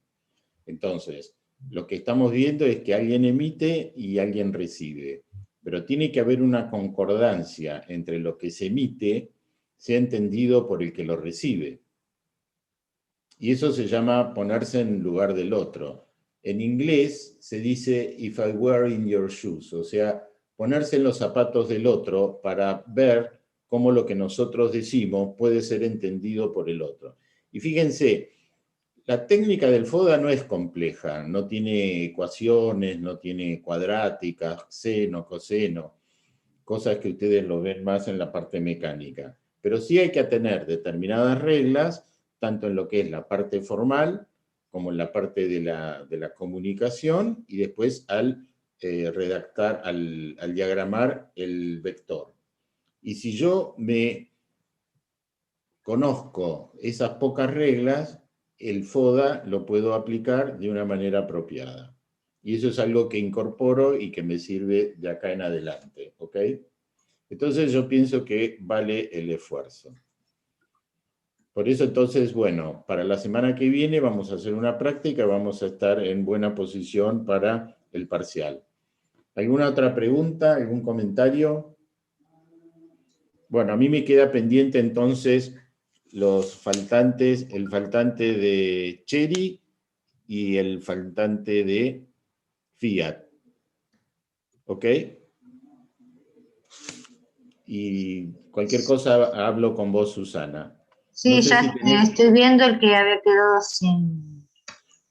Entonces, lo que estamos viendo es que alguien emite y alguien recibe, pero tiene que haber una concordancia entre lo que se emite sea entendido por el que lo recibe. Y eso se llama ponerse en lugar del otro. En inglés se dice if I were in your shoes, o sea, ponerse en los zapatos del otro para ver cómo lo que nosotros decimos puede ser entendido por el otro. Y fíjense, la técnica del FODA no es compleja, no tiene ecuaciones, no tiene cuadráticas, seno, coseno, cosas que ustedes lo ven más en la parte mecánica. Pero sí hay que tener determinadas reglas, tanto en lo que es la parte formal, como en la parte de la comunicación, y después al redactar, al diagramar el vector. Y si yo me conozco esas pocas reglas, el FODA lo puedo aplicar de una manera apropiada. Y eso es algo que incorporo y que me sirve de acá en adelante, ¿ok? Entonces yo pienso que vale el esfuerzo. Por eso entonces, bueno, para la semana que viene vamos a hacer una práctica, vamos a estar en buena posición para el parcial. ¿Alguna otra pregunta? ¿Algún comentario? Bueno, a mí me queda pendiente entonces los faltantes, el faltante de Chery y el faltante de Fiat. ¿Ok? Y cualquier cosa hablo con vos, Susana. Sí, No sé ya si tenés... estoy viendo el que había quedado sin...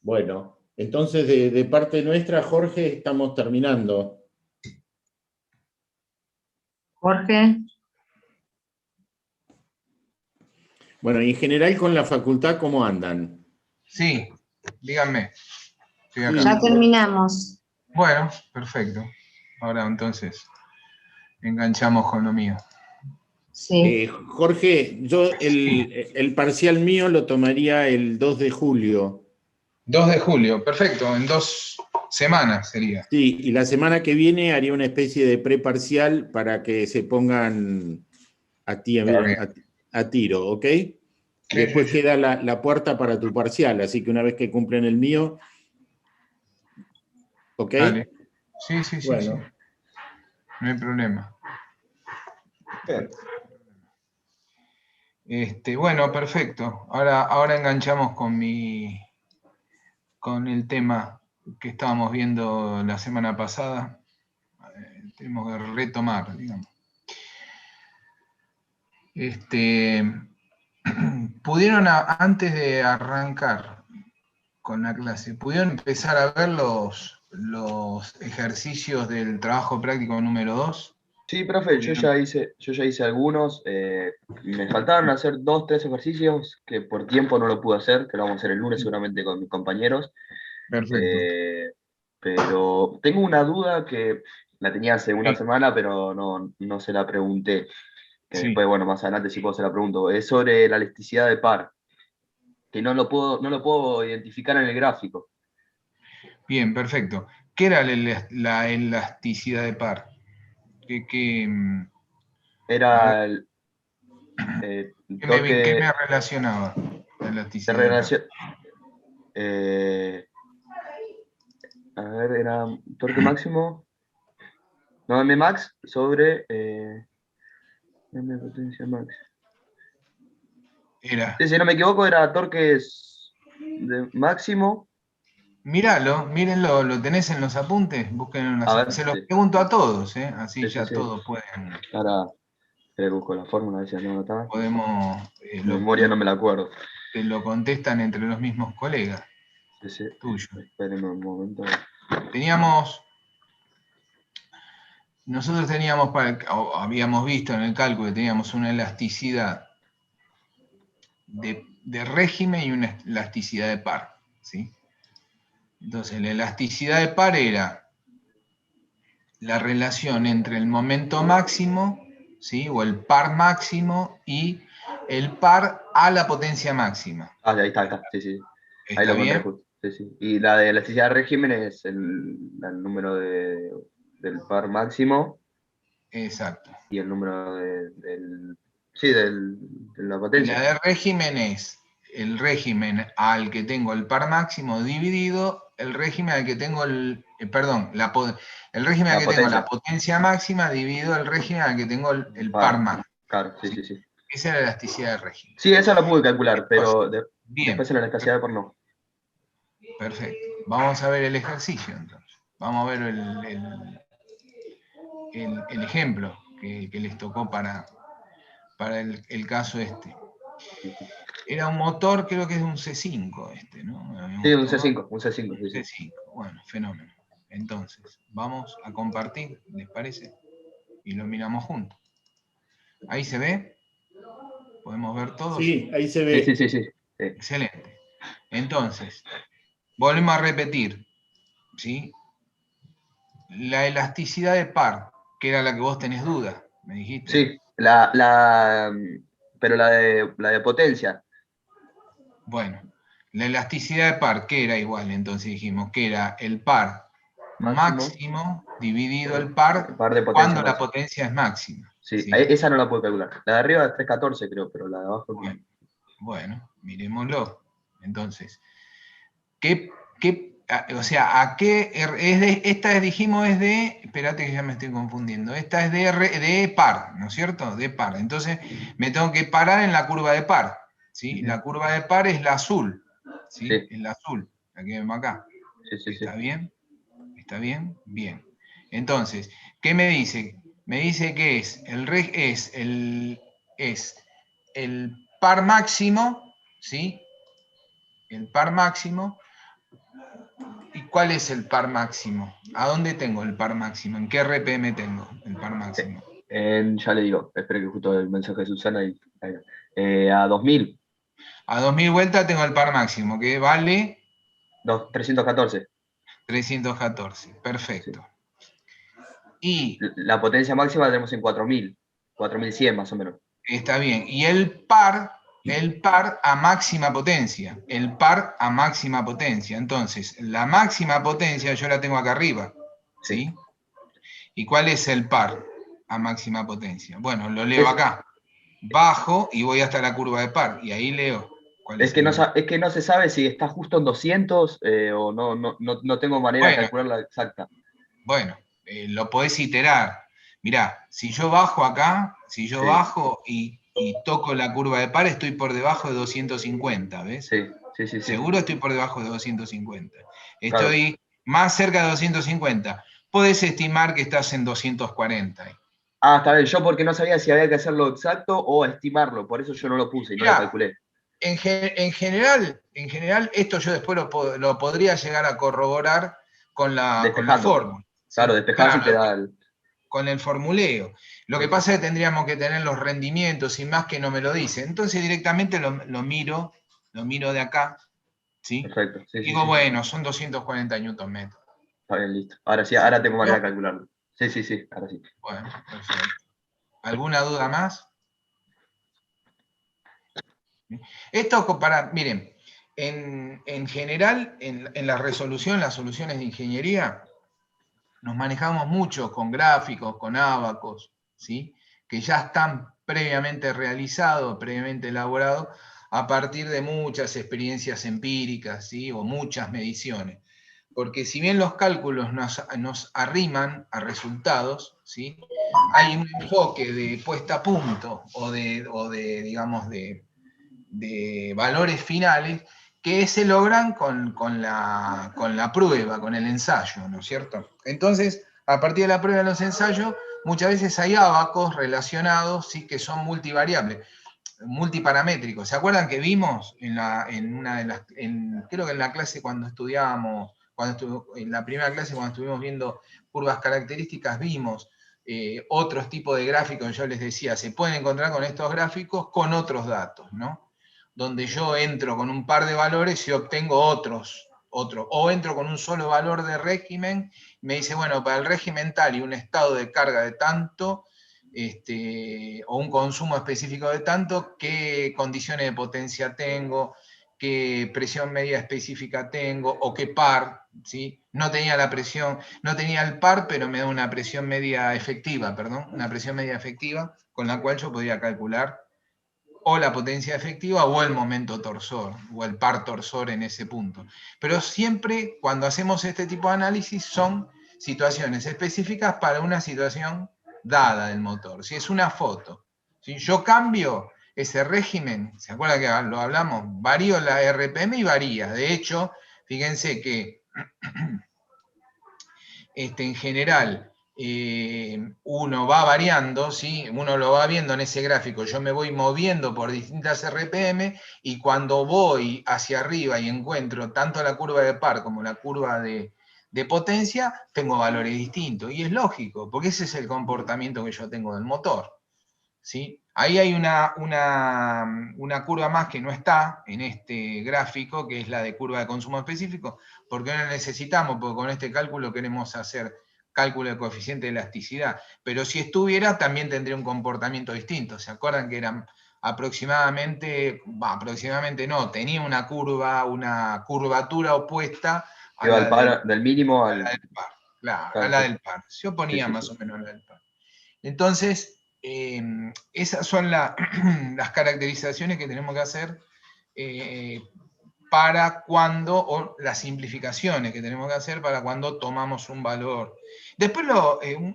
Bueno, entonces de parte nuestra, Jorge, estamos terminando. Jorge. Bueno, y en general con la facultad, ¿cómo andan? Sí, díganme. Estoy acá. Ya terminamos. Bueno, perfecto. Ahora entonces enganchamos con lo mío. Sí. Jorge, yo el parcial mío lo tomaría el 2 de julio. 2 de julio, perfecto, en 2 semanas sería. Sí, y la semana que viene haría una especie de preparcial para que se pongan a tiro, ¿ok? Y después queda la puerta para tu parcial, así que una vez que cumplen el mío, ¿ok? Vale. Sí, sí, sí, bueno. sí. No hay problema. Bien. Bueno, perfecto. Ahora enganchamos con el tema que estábamos viendo la semana pasada. Tenemos que retomar, digamos. Pudieron, antes de arrancar con la clase, ¿pudieron empezar a ver los ejercicios del trabajo práctico número 2? Sí, profe, yo ya hice algunos. Me faltaban hacer 2, 3 ejercicios que por tiempo no lo pude hacer, que lo vamos a hacer el lunes seguramente con mis compañeros. Perfecto. Pero tengo una duda que la tenía hace una semana, pero no se la pregunté. Que después, bueno, más adelante sí puedo se la pregunto. Es sobre la elasticidad de par, que no lo puedo identificar en el gráfico. Bien, perfecto. ¿Qué era la elasticidad de par? Era el torque... ¿Qué me relacionaba la elasticidad de par? A ver, era torque máximo. No, M max sobre M potencia max. Sí, si no me equivoco, era torques de máximo. Mírenlo, ¿lo tenés en los apuntes? Búsquenlo en se los pregunto a todos, así ya todos pueden. Ahora, busco la fórmula, a ver si no está. Podemos. Memoria no me la acuerdo. Que lo contestan entre los mismos colegas. Tuyo. Espérenme un momento. Nosotros habíamos visto en el cálculo que teníamos una elasticidad de régimen y una elasticidad de par, ¿sí? Entonces, la elasticidad de par era la relación entre el momento máximo, ¿sí? O el par máximo y el par a la potencia máxima. Ahí está, sí. Ahí lo encontré justo. Sí. Y la de elasticidad de régimen es el número del par máximo. Exacto. Y el número de la potencia. Y la de régimen es el régimen al que tengo el par máximo dividido el régimen al que tengo el régimen al que tengo la potencia máxima dividido el régimen al que tengo el par máximo. Claro, sí. Esa es la elasticidad de régimen. Sí, esa la pude calcular, pero después en la elasticidad de par no. Perfecto. Vamos a ver el ejercicio entonces. Vamos a ver el ejemplo que les tocó para el caso este. Era un motor, creo que es un C5 ¿no? Sí, un C5. C5, bueno, fenómeno. Entonces, vamos a compartir, ¿les parece? Y lo miramos juntos. ¿Ahí se ve? ¿Podemos ver todos? Sí, ahí se ve. Sí. Excelente. Entonces, volvemos a repetir, ¿sí? La elasticidad de par, que era la que vos tenés duda, me dijiste. Sí, pero la de potencia. Bueno, la elasticidad de par, ¿qué era igual? Entonces dijimos que era el par máximo dividido el par de potencia cuando la potencia es máxima. Sí, esa no la puedo calcular. La de arriba es 314 creo, pero la de abajo... Bueno, miremoslo. Entonces, ¿a qué? Esta dijimos es de, espérate que ya me estoy confundiendo, esta es de par, ¿no es cierto? De par. Entonces, me tengo que parar en la curva de par, ¿sí? La curva de par es la azul, ¿sí? Es la azul, la que vemos acá. ¿Está bien? ¿Está bien? Bien. Entonces, ¿qué me dice? Me dice que es el par máximo, ¿sí? El par máximo. ¿Y cuál es el par máximo? ¿A dónde tengo el par máximo? ¿En qué RPM tengo el par máximo? Ya le digo, espero que justo el mensaje de Susana a 2000. A 2000 vueltas tengo el par máximo, que vale... 314. 314, perfecto. Y la potencia máxima la tenemos en 4000, 4100 más o menos. Está bien. Y el par a máxima potencia. El par a máxima potencia. Entonces, la máxima potencia yo la tengo acá arriba. ¿Sí? ¿Y cuál es el par a máxima potencia? Bueno, lo leo acá. Bajo y voy hasta la curva de par. Y ahí leo. Es que no se sabe si está justo en 200 o no tengo manera de calcularla exacta. Bueno, lo podés iterar. Mirá, si yo bajo acá, bajo y y toco la curva de par, estoy por debajo de 250, ¿ves? Sí. Seguro estoy por debajo de 250. Claro. Estoy más cerca de 250. Podés estimar que estás en 240. Ah, está bien. Yo porque no sabía si había que hacerlo exacto o estimarlo. Por eso yo no lo puse y no lo Mirá, calculé. en general, esto yo después lo podría llegar a corroborar con la fórmula. Claro, despejás y te Claro, da el... con el formuleo. Lo que pasa es que tendríamos que tener los rendimientos y más que no me lo dice. Entonces directamente lo miro de acá, ¿sí? Perfecto. Sí, Digo, bueno, son 240 Nm. Está bien, listo. Ahora sí, ahora tengo manera de calcularlo. Sí, ahora sí. Bueno, perfecto. ¿Alguna duda más? Esto miren, en general, en la resolución, las soluciones de ingeniería, nos manejamos mucho con gráficos, con ábacos, ¿sí? Que ya están previamente realizados, previamente elaborados, a partir de muchas experiencias empíricas, ¿sí? O muchas mediciones. Porque si bien los cálculos nos arriman a resultados, ¿sí? Hay un enfoque de puesta a punto o de digamos, de valores finales que se logran con la prueba, con el ensayo, ¿no es cierto? Entonces, a partir de la prueba de los ensayos, muchas veces hay ábacos relacionados, ¿sí? Que son multivariables, multiparamétricos. ¿Se acuerdan que vimos creo que en la clase cuando estudiábamos, en la primera clase cuando estuvimos viendo curvas características, vimos otros tipos de gráficos? Yo les decía, se pueden encontrar con estos gráficos con otros datos, ¿no? Donde yo entro con un par de valores y obtengo otros, o entro con un solo valor de régimen, me dice, bueno, para el régimen tal y un estado de carga de tanto, o un consumo específico de tanto, qué condiciones de potencia tengo, qué presión media específica tengo, o qué par, ¿sí? No tenía la presión, no tenía el par, pero me da una presión media efectiva, con la cual yo podía calcular o la potencia efectiva o el momento torsor, o el par torsor en ese punto. Pero siempre cuando hacemos este tipo de análisis son situaciones específicas para una situación dada del motor. Si es una foto, si yo cambio ese régimen, ¿se acuerdan que lo hablamos? Varío la RPM y varía. De hecho, fíjense que en general uno va variando, ¿sí? Uno lo va viendo en ese gráfico, yo me voy moviendo por distintas RPM y cuando voy hacia arriba y encuentro tanto la curva de par como la curva de potencia, tengo valores distintos. Y es lógico, porque ese es el comportamiento que yo tengo del motor, ¿sí? Ahí hay una curva más que no está en este gráfico, que es la de curva de consumo específico, porque no la necesitamos, porque con este cálculo queremos hacer cálculo de coeficiente de elasticidad. Pero si estuviera, también tendría un comportamiento distinto. ¿Se acuerdan que eran aproximadamente no, tenía una curvatura opuesta a Iba la al par, del mínimo al... del par? Claro, a la del par. Yo ponía más o menos la del par. Entonces, esas son las caracterizaciones que tenemos que hacer para cuando, o las simplificaciones que tenemos que hacer para cuando tomamos un valor. Después,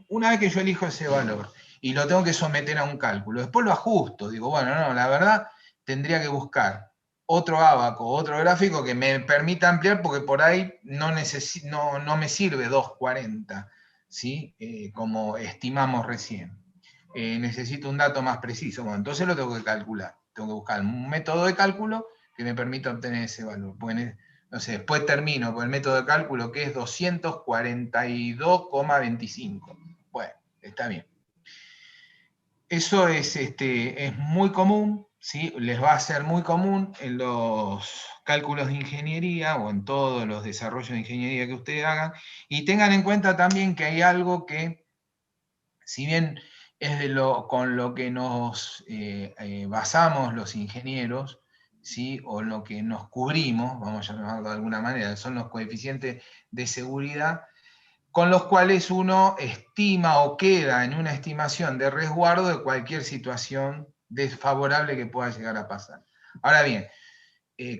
una vez que yo elijo ese valor y lo tengo que someter a un cálculo, después lo ajusto, digo, bueno, no, la verdad tendría que buscar otro ábaco, otro gráfico que me permita ampliar, porque por ahí no me sirve 240, ¿sí? Como estimamos recién. Necesito un dato más preciso. Bueno, entonces lo tengo que calcular. Tengo que buscar un método de cálculo que me permita obtener ese valor. No sé, después termino con el método de cálculo que es 242,25. Bueno, está bien. Eso es muy común, ¿sí? Les va a ser muy común en los cálculos de ingeniería o en todos los desarrollos de ingeniería que ustedes hagan. Y tengan en cuenta también que hay algo que, si bien es con lo que nos basamos los ingenieros, ¿sí? O lo que nos cubrimos, vamos a llamarlo de alguna manera, son los coeficientes de seguridad, con los cuales uno estima o queda en una estimación de resguardo de cualquier situación desfavorable que pueda llegar a pasar. Ahora bien,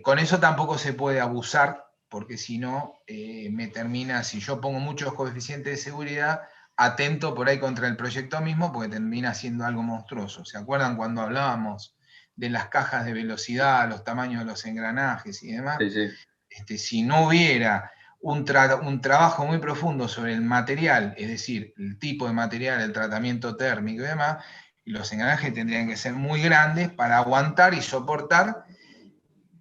con eso tampoco se puede abusar, porque si no, si yo pongo muchos coeficientes de seguridad, atento por ahí contra el proyecto mismo, porque termina siendo algo monstruoso. ¿Se acuerdan cuando hablábamos de las cajas de velocidad, los tamaños de los engranajes y demás? Sí, sí. Si no hubiera un trabajo muy profundo sobre el material, es decir, el tipo de material, el tratamiento térmico y demás, los engranajes tendrían que ser muy grandes para aguantar y soportar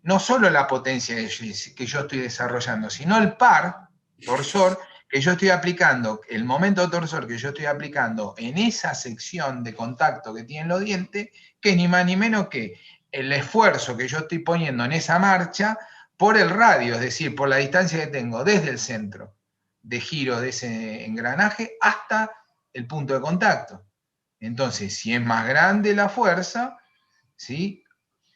no solo la potencia que yo estoy desarrollando, sino el par, torsor, que yo estoy aplicando, el momento torsor que yo estoy aplicando en esa sección de contacto que tienen los dientes, que es ni más ni menos que el esfuerzo que yo estoy poniendo en esa marcha por el radio, es decir, por la distancia que tengo desde el centro de giro de ese engranaje hasta el punto de contacto. Entonces, si es más grande la fuerza, ¿sí?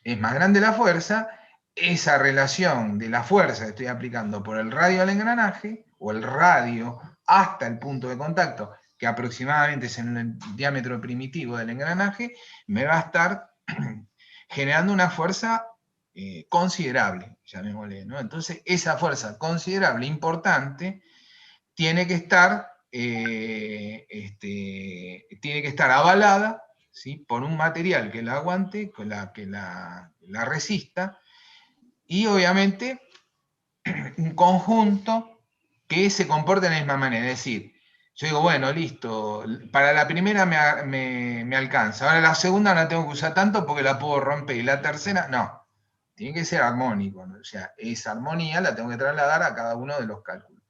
Es más grande la fuerza, esa relación de la fuerza que estoy aplicando por el radio al engranaje, o el radio hasta el punto de contacto, que aproximadamente es en el diámetro primitivo del engranaje, me va a estar generando una fuerza considerable, llamémosle, ¿no? Entonces, esa fuerza considerable, importante, tiene que estar avalada, ¿sí? Por un material que la aguante, que la resista, y obviamente un conjunto que se comporte de la misma manera. Es decir, yo digo, bueno, listo, para la primera me alcanza, ahora la segunda no la tengo que usar tanto porque la puedo romper, y la tercera, no, tiene que ser armónico, ¿no? O sea, esa armonía la tengo que trasladar a cada uno de los cálculos.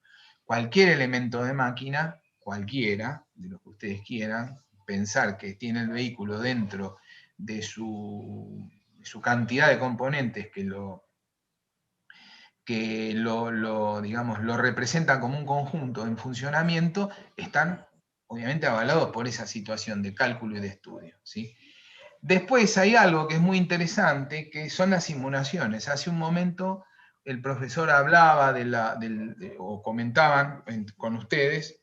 Cualquier elemento de máquina, cualquiera, de lo que ustedes quieran, pensar que tiene el vehículo dentro de su cantidad de componentes digamos, lo representan como un conjunto en funcionamiento, están obviamente avalados por esa situación de cálculo y de estudio, ¿sí? Después hay algo que es muy interesante, que son las simulaciones. Hace un momento el profesor hablaba o comentaban con ustedes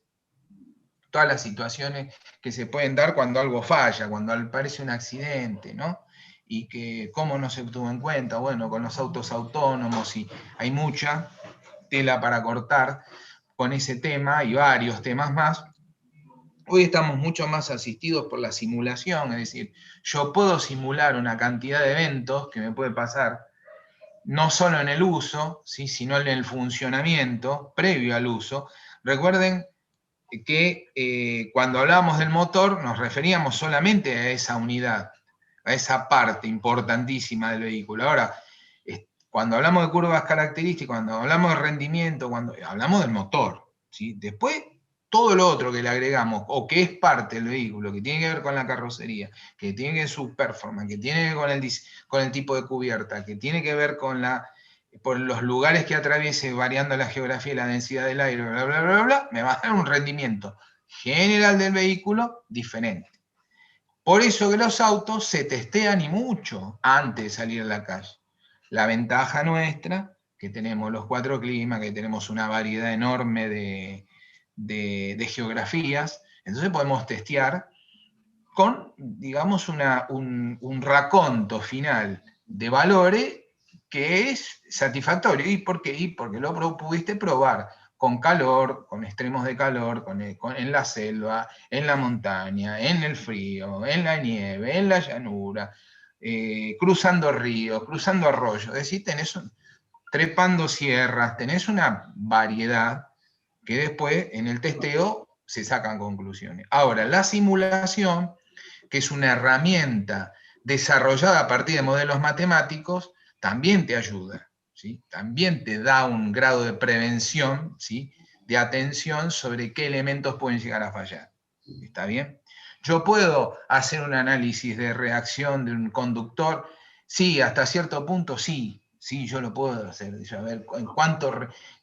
todas las situaciones que se pueden dar cuando algo falla, cuando aparece un accidente, ¿no? Y que cómo no se tuvo en cuenta, bueno, con los autos autónomos, y hay mucha tela para cortar con ese tema y varios temas más. Hoy estamos mucho más asistidos por la simulación, es decir, yo puedo simular una cantidad de eventos que me puede pasar, no solo en el uso, ¿sí? Sino en el funcionamiento previo al uso. Recuerden que cuando hablábamos del motor nos referíamos solamente a esa unidad, a esa parte importantísima del vehículo. Ahora, cuando hablamos de curvas características, cuando hablamos de rendimiento, cuando hablamos del motor, ¿sí? Después, todo lo otro que le agregamos, o que es parte del vehículo, que tiene que ver con la carrocería, que tiene que ver con su performance, que tiene que ver con el tipo de cubierta, que tiene que ver con por los lugares que atraviese, variando la geografía y la densidad del aire, bla, bla, bla, bla, me va a dar un rendimiento general del vehículo diferente. Por eso que los autos se testean y mucho antes de salir a la calle. La ventaja nuestra, que tenemos los 4 climas, que tenemos una variedad enorme de geografías, entonces podemos testear con, digamos, un raconto final de valores que es satisfactorio. ¿Y por qué? Porque lo pudiste probar con calor, con extremos de calor, en la selva, en la montaña, en el frío, en la nieve, en la llanura, cruzando ríos, cruzando arroyos. Es decir, trepando sierras, tenés una variedad que después en el testeo se sacan conclusiones. Ahora, la simulación, que es una herramienta desarrollada a partir de modelos matemáticos, también te ayuda, ¿sí? También te da un grado de prevención, ¿sí? De atención sobre qué elementos pueden llegar a fallar. ¿Está bien? Yo puedo hacer un análisis de reacción de un conductor, sí, hasta cierto punto sí, yo lo puedo hacer, a ver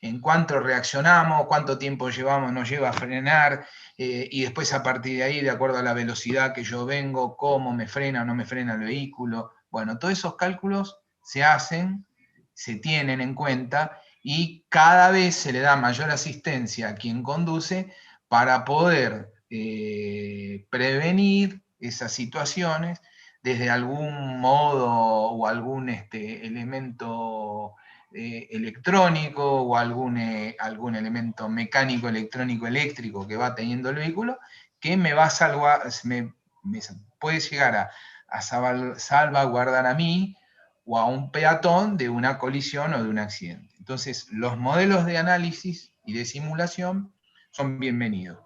en cuánto reaccionamos, cuánto tiempo nos lleva a frenar, y después a partir de ahí, de acuerdo a la velocidad que yo vengo, cómo me frena o no me frena el vehículo. Bueno, todos esos cálculos se hacen, se tienen en cuenta, y cada vez se le da mayor asistencia a quien conduce para poder prevenir esas situaciones desde algún modo o algún elemento electrónico o algún elemento mecánico, electrónico, eléctrico que va teniendo el vehículo, que me va a salvar, me puede llegar a salvaguardar a mí o a un peatón de una colisión o de un accidente. Entonces, los modelos de análisis y de simulación son bienvenidos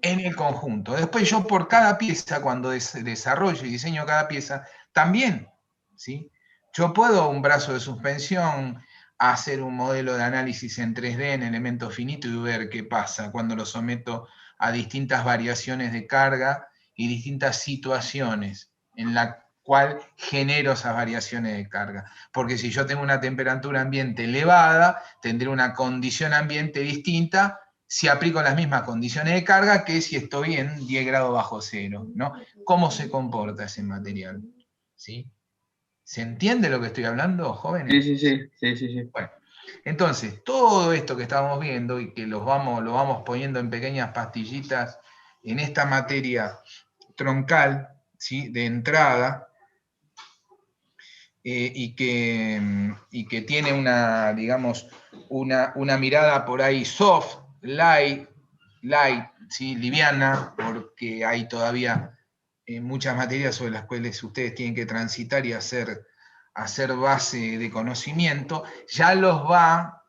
en el conjunto. Después yo por cada pieza, cuando desarrollo y diseño cada pieza, también, ¿sí? Yo puedo un brazo de suspensión hacer un modelo de análisis en 3D en elemento finito y ver qué pasa cuando lo someto a distintas variaciones de carga y distintas situaciones en la cual genero esas variaciones de carga. Porque si yo tengo una temperatura ambiente elevada, tendré una condición ambiente distinta si aplico las mismas condiciones de carga que si estoy en 10 grados bajo cero, ¿no? ¿Cómo se comporta ese material? ¿Sí? ¿Se entiende lo que estoy hablando, jóvenes? Sí. Bueno, entonces, todo esto que estamos viendo y que lo vamos poniendo en pequeñas pastillitas en esta materia troncal, ¿sí? De entrada, y que tiene una, digamos, una mirada por ahí soft, light, ¿sí? Liviana, porque hay todavía muchas materias sobre las cuales ustedes tienen que transitar y hacer base de conocimiento, ya los va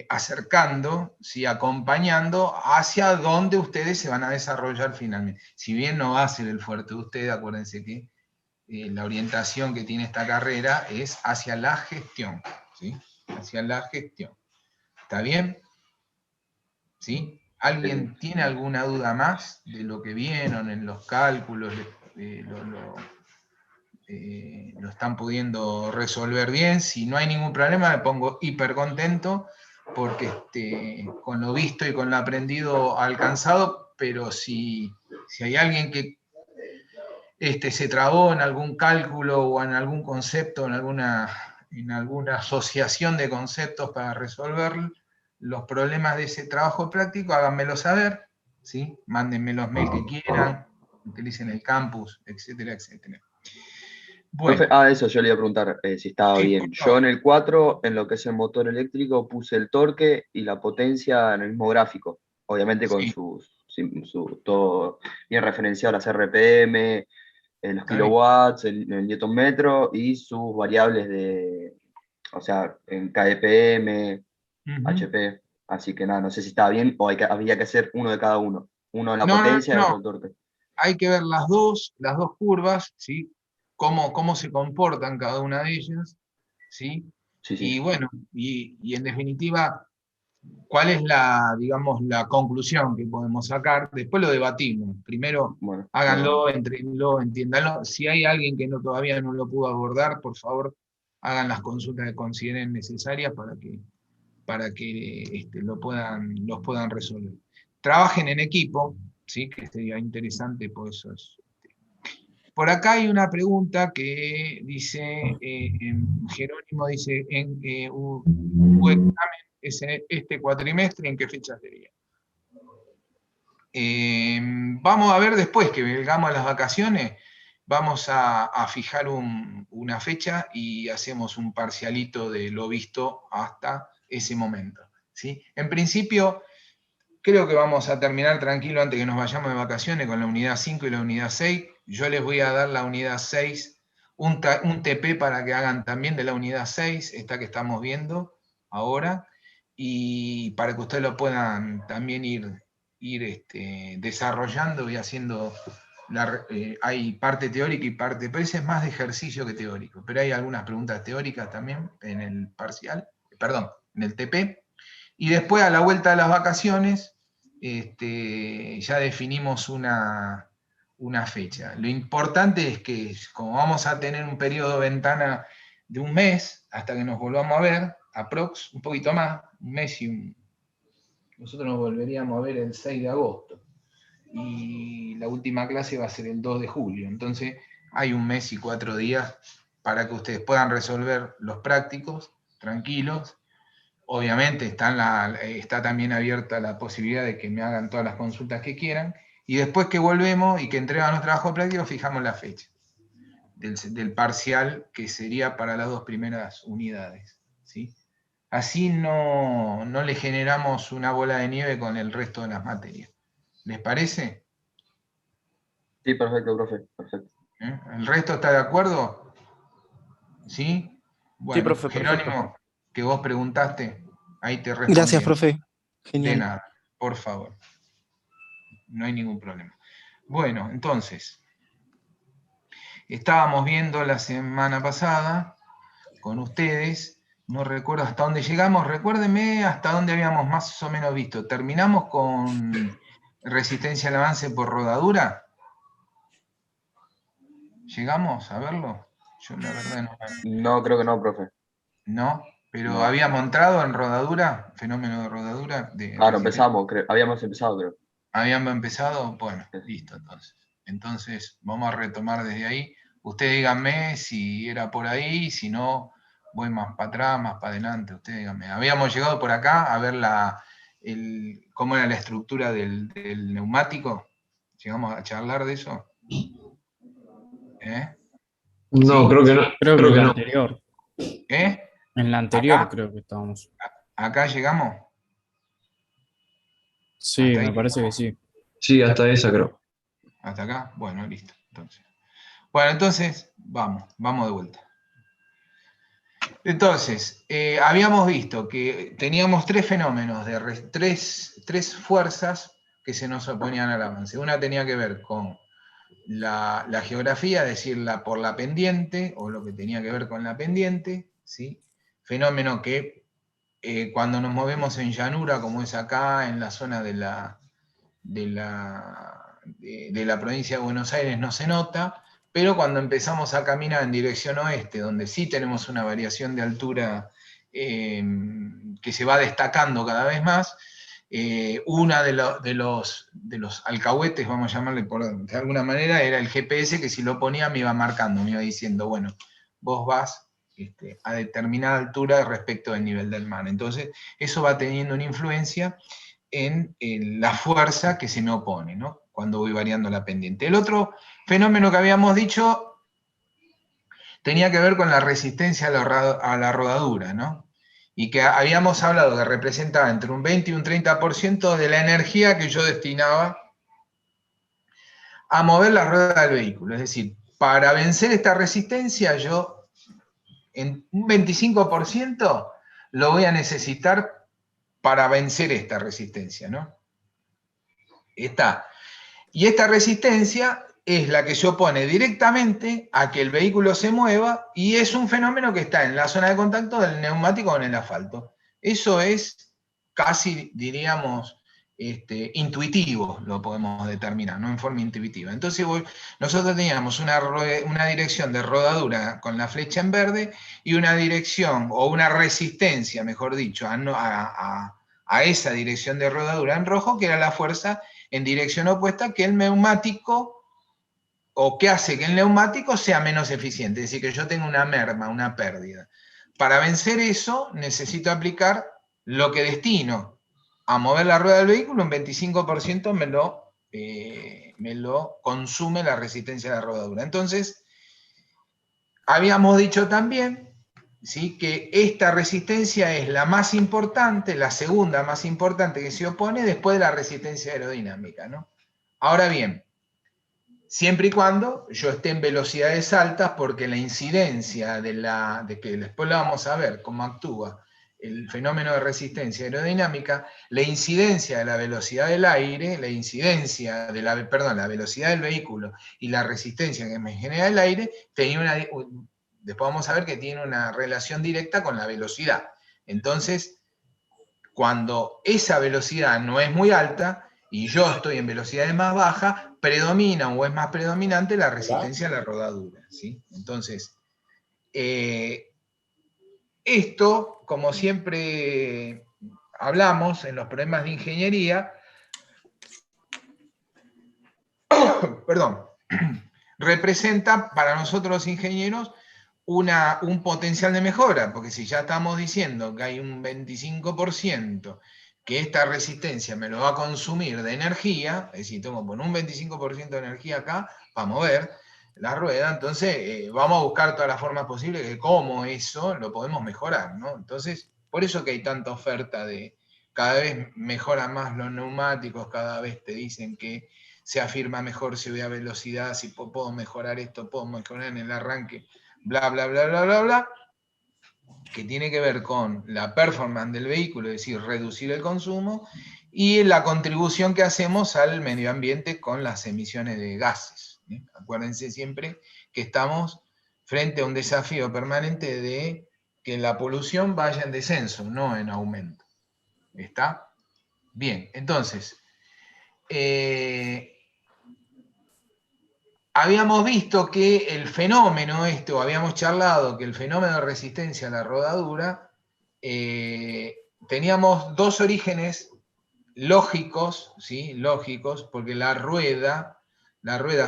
acercando, ¿sí? Acompañando hacia donde ustedes se van a desarrollar finalmente. Si bien no va a ser el fuerte de ustedes, acuérdense que la orientación que tiene esta carrera es hacia la gestión, ¿sí? Hacia la gestión. ¿Está bien? ¿Sí? ¿Alguien tiene alguna duda más de lo que vieron en los cálculos? Lo están pudiendo resolver bien. Si no hay ningún problema, me pongo hiper contento porque con lo visto y con lo aprendido alcanzado, pero si hay alguien que se trabó en algún cálculo o en algún concepto, en alguna asociación de conceptos para resolver los problemas de ese trabajo práctico, háganmelo saber, ¿sí? Mándenme los mails que quieran, utilicen el campus, etcétera, etcétera. Bueno. Profe, eso yo le iba a preguntar si estaba bien. Yo en el 4, en lo que es el motor eléctrico, puse el torque y la potencia en el mismo gráfico, obviamente con todo bien referenciado, las RPM, los kilowatts, el newton metro y sus variables o sea, en KDPM, HP, así que nada, no sé si estaba bien o había que hacer uno de cada uno. Uno en la potencia y otro en el torque. Hay que ver las dos curvas, ¿sí? Cómo se comportan cada una de ellas, ¿sí? Y bueno, y en definitiva, ¿cuál es digamos, la conclusión que podemos sacar? Después lo debatimos. Primero, háganlo, entrénenlo, entiéndanlo. Si hay alguien que todavía no lo pudo abordar, por favor, hagan las consultas que consideren necesarias para que los puedan resolver. Trabajen en equipo, ¿sí? Que sería interesante, por eso es. Por acá hay una pregunta que dice, Jerónimo dice, ¿hubo examen este cuatrimestre? ¿En qué fecha sería? Vamos a ver después que vengamos a las vacaciones, vamos a fijar una fecha y hacemos un parcialito de lo visto hasta ese momento, ¿sí? En principio, creo que vamos a terminar tranquilo antes que nos vayamos de vacaciones con la unidad 5 y la unidad 6. Yo les voy a dar la unidad 6, un TP para que hagan también de la unidad 6, esta que estamos viendo ahora, y para que ustedes lo puedan también ir desarrollando y haciendo, hay parte teórica y parte, pero ese es más de ejercicio que teórico, pero hay algunas preguntas teóricas también en el parcial, perdón, en el TP, y después a la vuelta de las vacaciones ya definimos una fecha. Lo importante es que como vamos a tener un periodo de ventana de un mes hasta que nos volvamos a ver, aprox, un poquito más, un mes y nosotros nos volveríamos a ver el 6 de agosto y la última clase va a ser el 2 de julio, entonces hay un mes y 4 días para que ustedes puedan resolver los prácticos tranquilos. Obviamente está también abierta la posibilidad de que me hagan todas las consultas que quieran, y después que volvemos y que entregan los trabajos prácticos, fijamos la fecha. del parcial que sería para las dos primeras unidades, ¿sí? Así no le generamos una bola de nieve con el resto de las materias. ¿Les parece? Sí, perfecto, profe, perfecto. ¿El resto está de acuerdo? ¿Sí? Bueno, Sí, profe, perfecto. Jerónimo, que vos preguntaste, ahí te respondí. Gracias, profe. De Genial. nada, por favor. No hay ningún problema. Bueno, entonces, estábamos viendo la semana pasada con ustedes, no recuerdo hasta dónde llegamos, recuérdenme hasta dónde habíamos más o menos visto. ¿Terminamos con resistencia al avance por rodadura? ¿Llegamos a verlo? Yo la verdad no. No, creo que no, profe. ¿No? Pero No. habíamos entrado en rodadura, fenómeno de rodadura. Claro, empezamos, habíamos empezado, creo. ¿Habíamos empezado? Bueno, listo, entonces. Entonces, vamos a retomar desde ahí. Ustedes díganme si era por ahí, si no, voy más para atrás, más para adelante. Ustedes díganme. Habíamos llegado por acá a ver cómo era la estructura del neumático. ¿Llegamos a charlar de eso? No, ¿Sí? creo que no. Creo que no. anterior. En la anterior creo que estábamos. ¿Acá llegamos? Sí, me parece que sí. Sí, hasta esa creo. ¿Hasta acá? Bueno, listo. Bueno, entonces, vamos de vuelta. Entonces, habíamos visto que teníamos tres fenómenos, tres fuerzas que se nos oponían al avance. Una tenía que ver con la geografía, es decir, por la pendiente, o lo que tenía que ver con la pendiente, ¿sí? Fenómeno que cuando nos movemos en llanura, como es acá, en la zona de la provincia de Buenos Aires, no se nota, pero cuando empezamos a caminar en dirección oeste, donde sí tenemos una variación de altura que se va destacando cada vez más, una de los alcahuetes, vamos a llamarle de alguna manera, era el GPS, que si lo ponía me iba marcando, me iba diciendo, bueno, vos vas a determinada altura respecto del nivel del mar. Entonces, eso va teniendo una influencia en la fuerza que se me opone, ¿no? Cuando voy variando la pendiente. El otro fenómeno que habíamos dicho tenía que ver con la resistencia a la rodadura, ¿no? Y que habíamos hablado que representaba entre un 20 y un 30% de la energía que yo destinaba a mover la rueda del vehículo. Es decir, para vencer esta resistencia, yo en un 25% lo voy a necesitar para vencer esta resistencia, ¿no? Y esta resistencia es la que se opone directamente a que el vehículo se mueva, y es un fenómeno que está en la zona de contacto del neumático con el asfalto. Eso es casi, diríamos, intuitivo, lo podemos determinar, no en forma intuitiva. Entonces nosotros teníamos una dirección de rodadura con la flecha en verde y una dirección, o una resistencia, mejor dicho, a esa dirección de rodadura en rojo, que era la fuerza en dirección opuesta, que el neumático, o que hace que el neumático sea menos eficiente, es decir, que yo tenga una merma, una pérdida. Para vencer eso, necesito aplicar lo que destino a mover la rueda del vehículo, un 25% me lo consume la resistencia de la rodadura. Entonces, habíamos dicho también, ¿sí?, que esta resistencia es la más importante, la segunda más importante que se opone después de la resistencia aerodinámica, ¿no? Ahora bien, siempre y cuando yo esté en velocidades altas, porque la incidencia de que después lo vamos a ver cómo actúa el fenómeno de resistencia aerodinámica, la incidencia de la velocidad del aire, la incidencia de la velocidad del vehículo y la resistencia que me genera el aire, después vamos a ver que tiene una relación directa con la velocidad. Entonces, cuando esa velocidad no es muy alta y yo estoy en velocidades más bajas, predomina o es más predominante la resistencia a la rodadura, ¿sí? Entonces, esto, como siempre hablamos en los problemas de ingeniería, perdón, representa para nosotros los ingenieros un potencial de mejora, porque si ya estamos diciendo que hay un 25% que esta resistencia me lo va a consumir de energía, es decir, tengo un 25% de energía acá para mover, la rueda, entonces vamos a buscar todas las formas posibles de cómo eso lo podemos mejorar, ¿no? Entonces, por eso que hay tanta oferta de, cada vez mejoran más los neumáticos, cada vez te dicen que se afirma mejor si voy a velocidad, si puedo mejorar esto, puedo mejorar en el arranque, bla, bla, bla, bla, bla, bla, que tiene que ver con la performance del vehículo, es decir, reducir el consumo, y la contribución que hacemos al medio ambiente con las emisiones de gases. Acuérdense siempre que estamos frente a un desafío permanente de que la polución vaya en descenso, no en aumento. ¿Está? Bien, entonces, habíamos visto que el fenómeno o habíamos charlado que el fenómeno de resistencia a la rodadura, teníamos dos orígenes lógicos, ¿sí? Lógicos, porque la rueda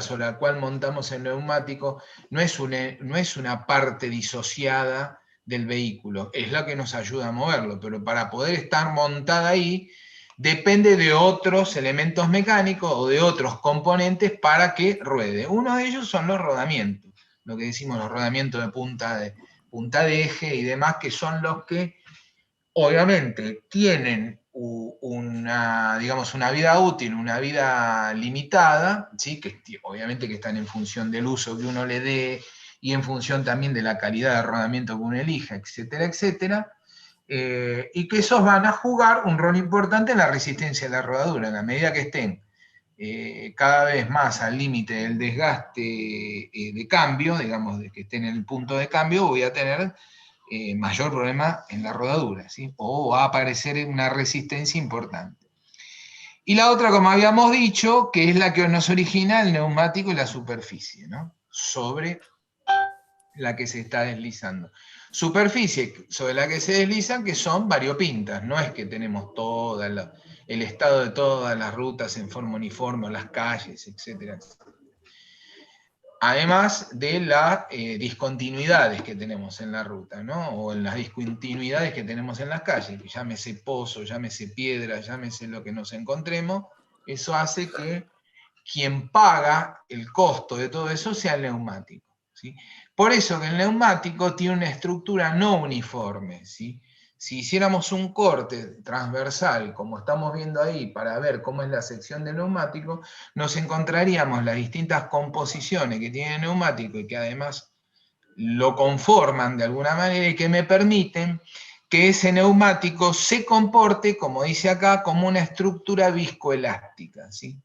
sobre la cual montamos el neumático no es una parte disociada del vehículo, es la que nos ayuda a moverlo, pero para poder estar montada ahí, depende de otros elementos mecánicos o de otros componentes para que ruede. Uno de ellos son los rodamientos, lo que decimos los rodamientos de punta de eje y demás, que son los que obviamente tienen una vida útil, una vida limitada, ¿sí? Que obviamente que están en función del uso que uno le dé y en función también de la calidad de rodamiento que uno elija, etcétera, etcétera, y que esos van a jugar un rol importante en la resistencia de la rodadura. En la medida que estén cada vez más al límite del desgaste de cambio, digamos, de que estén en el punto de cambio, voy a tener mayor problema en la rodadura, ¿sí? O va a aparecer una resistencia importante. Y la otra, como habíamos dicho, que es la que nos origina el neumático y la superficie, ¿no? Sobre la que se está deslizando. Superficie sobre la que se deslizan, que son variopintas, no es que tenemos el estado de todas las rutas en forma uniforme, las calles, etcétera, etcétera. Además de las discontinuidades que tenemos en la ruta, ¿no? O en las discontinuidades que tenemos en las calles, llámese pozo, llámese piedra, llámese lo que nos encontremos, eso hace que quien paga el costo de todo eso sea el neumático, ¿sí? Por eso que el neumático tiene una estructura no uniforme, ¿sí? Si hiciéramos un corte transversal, como estamos viendo ahí, para ver cómo es la sección del neumático, nos encontraríamos las distintas composiciones que tiene el neumático y que además lo conforman de alguna manera y que me permiten que ese neumático se comporte, como dice acá, como una estructura viscoelástica, ¿sí?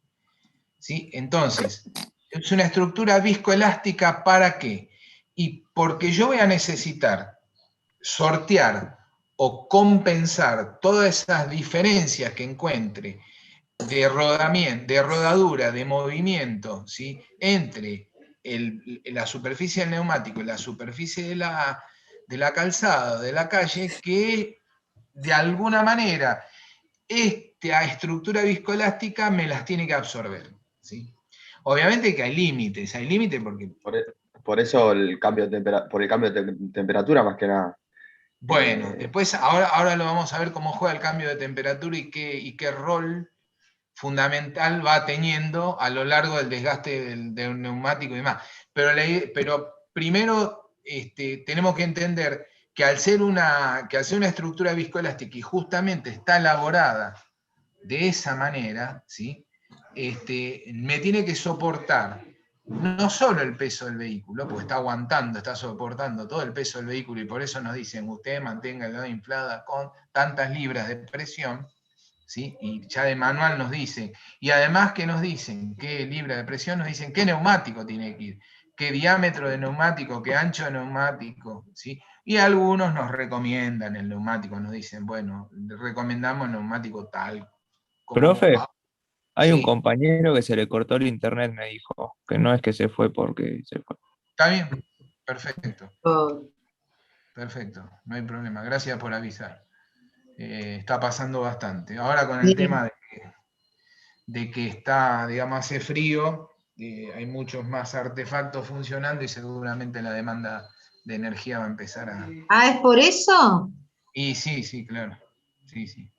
¿Sí? Entonces, es una estructura viscoelástica ¿para qué? Y porque yo voy a necesitar sortear o compensar todas esas diferencias que encuentre de rodadura, de movimiento, ¿sí? Entre la superficie del neumático y la superficie de la calzada, de la calle, que de alguna manera esta estructura viscoelástica me las tiene que absorber, ¿sí? Obviamente que hay límites porque... Por eso el cambio de temperatura más que nada. Bueno, después ahora lo vamos a ver cómo juega el cambio de temperatura y qué rol fundamental va teniendo a lo largo del desgaste del neumático y demás. Pero primero tenemos que entender que al ser una estructura viscoelástica y justamente está elaborada de esa manera, ¿sí? Me tiene que soportar no solo el peso del vehículo, porque está soportando todo el peso del vehículo, y por eso nos dicen, usted mantenga la inflada con tantas libras de presión, ¿sí? Y ya de manual nos dicen, y además que nos dicen qué libra de presión, nos dicen qué neumático tiene que ir, qué diámetro de neumático, qué ancho de neumático, ¿sí? Y algunos nos recomiendan el neumático, nos dicen, bueno, recomendamos el neumático tal. Profe, hay un Sí. compañero que se le cortó el internet, me dijo, que no es que se fue porque se fue. Está bien, perfecto. Perfecto, no hay problema. Gracias por avisar. Está pasando bastante. Ahora con el tema de que está, digamos, hace frío, hay muchos más artefactos funcionando y seguramente la demanda de energía va a empezar a... Ah, ¿es por eso? Y sí, claro. Sí.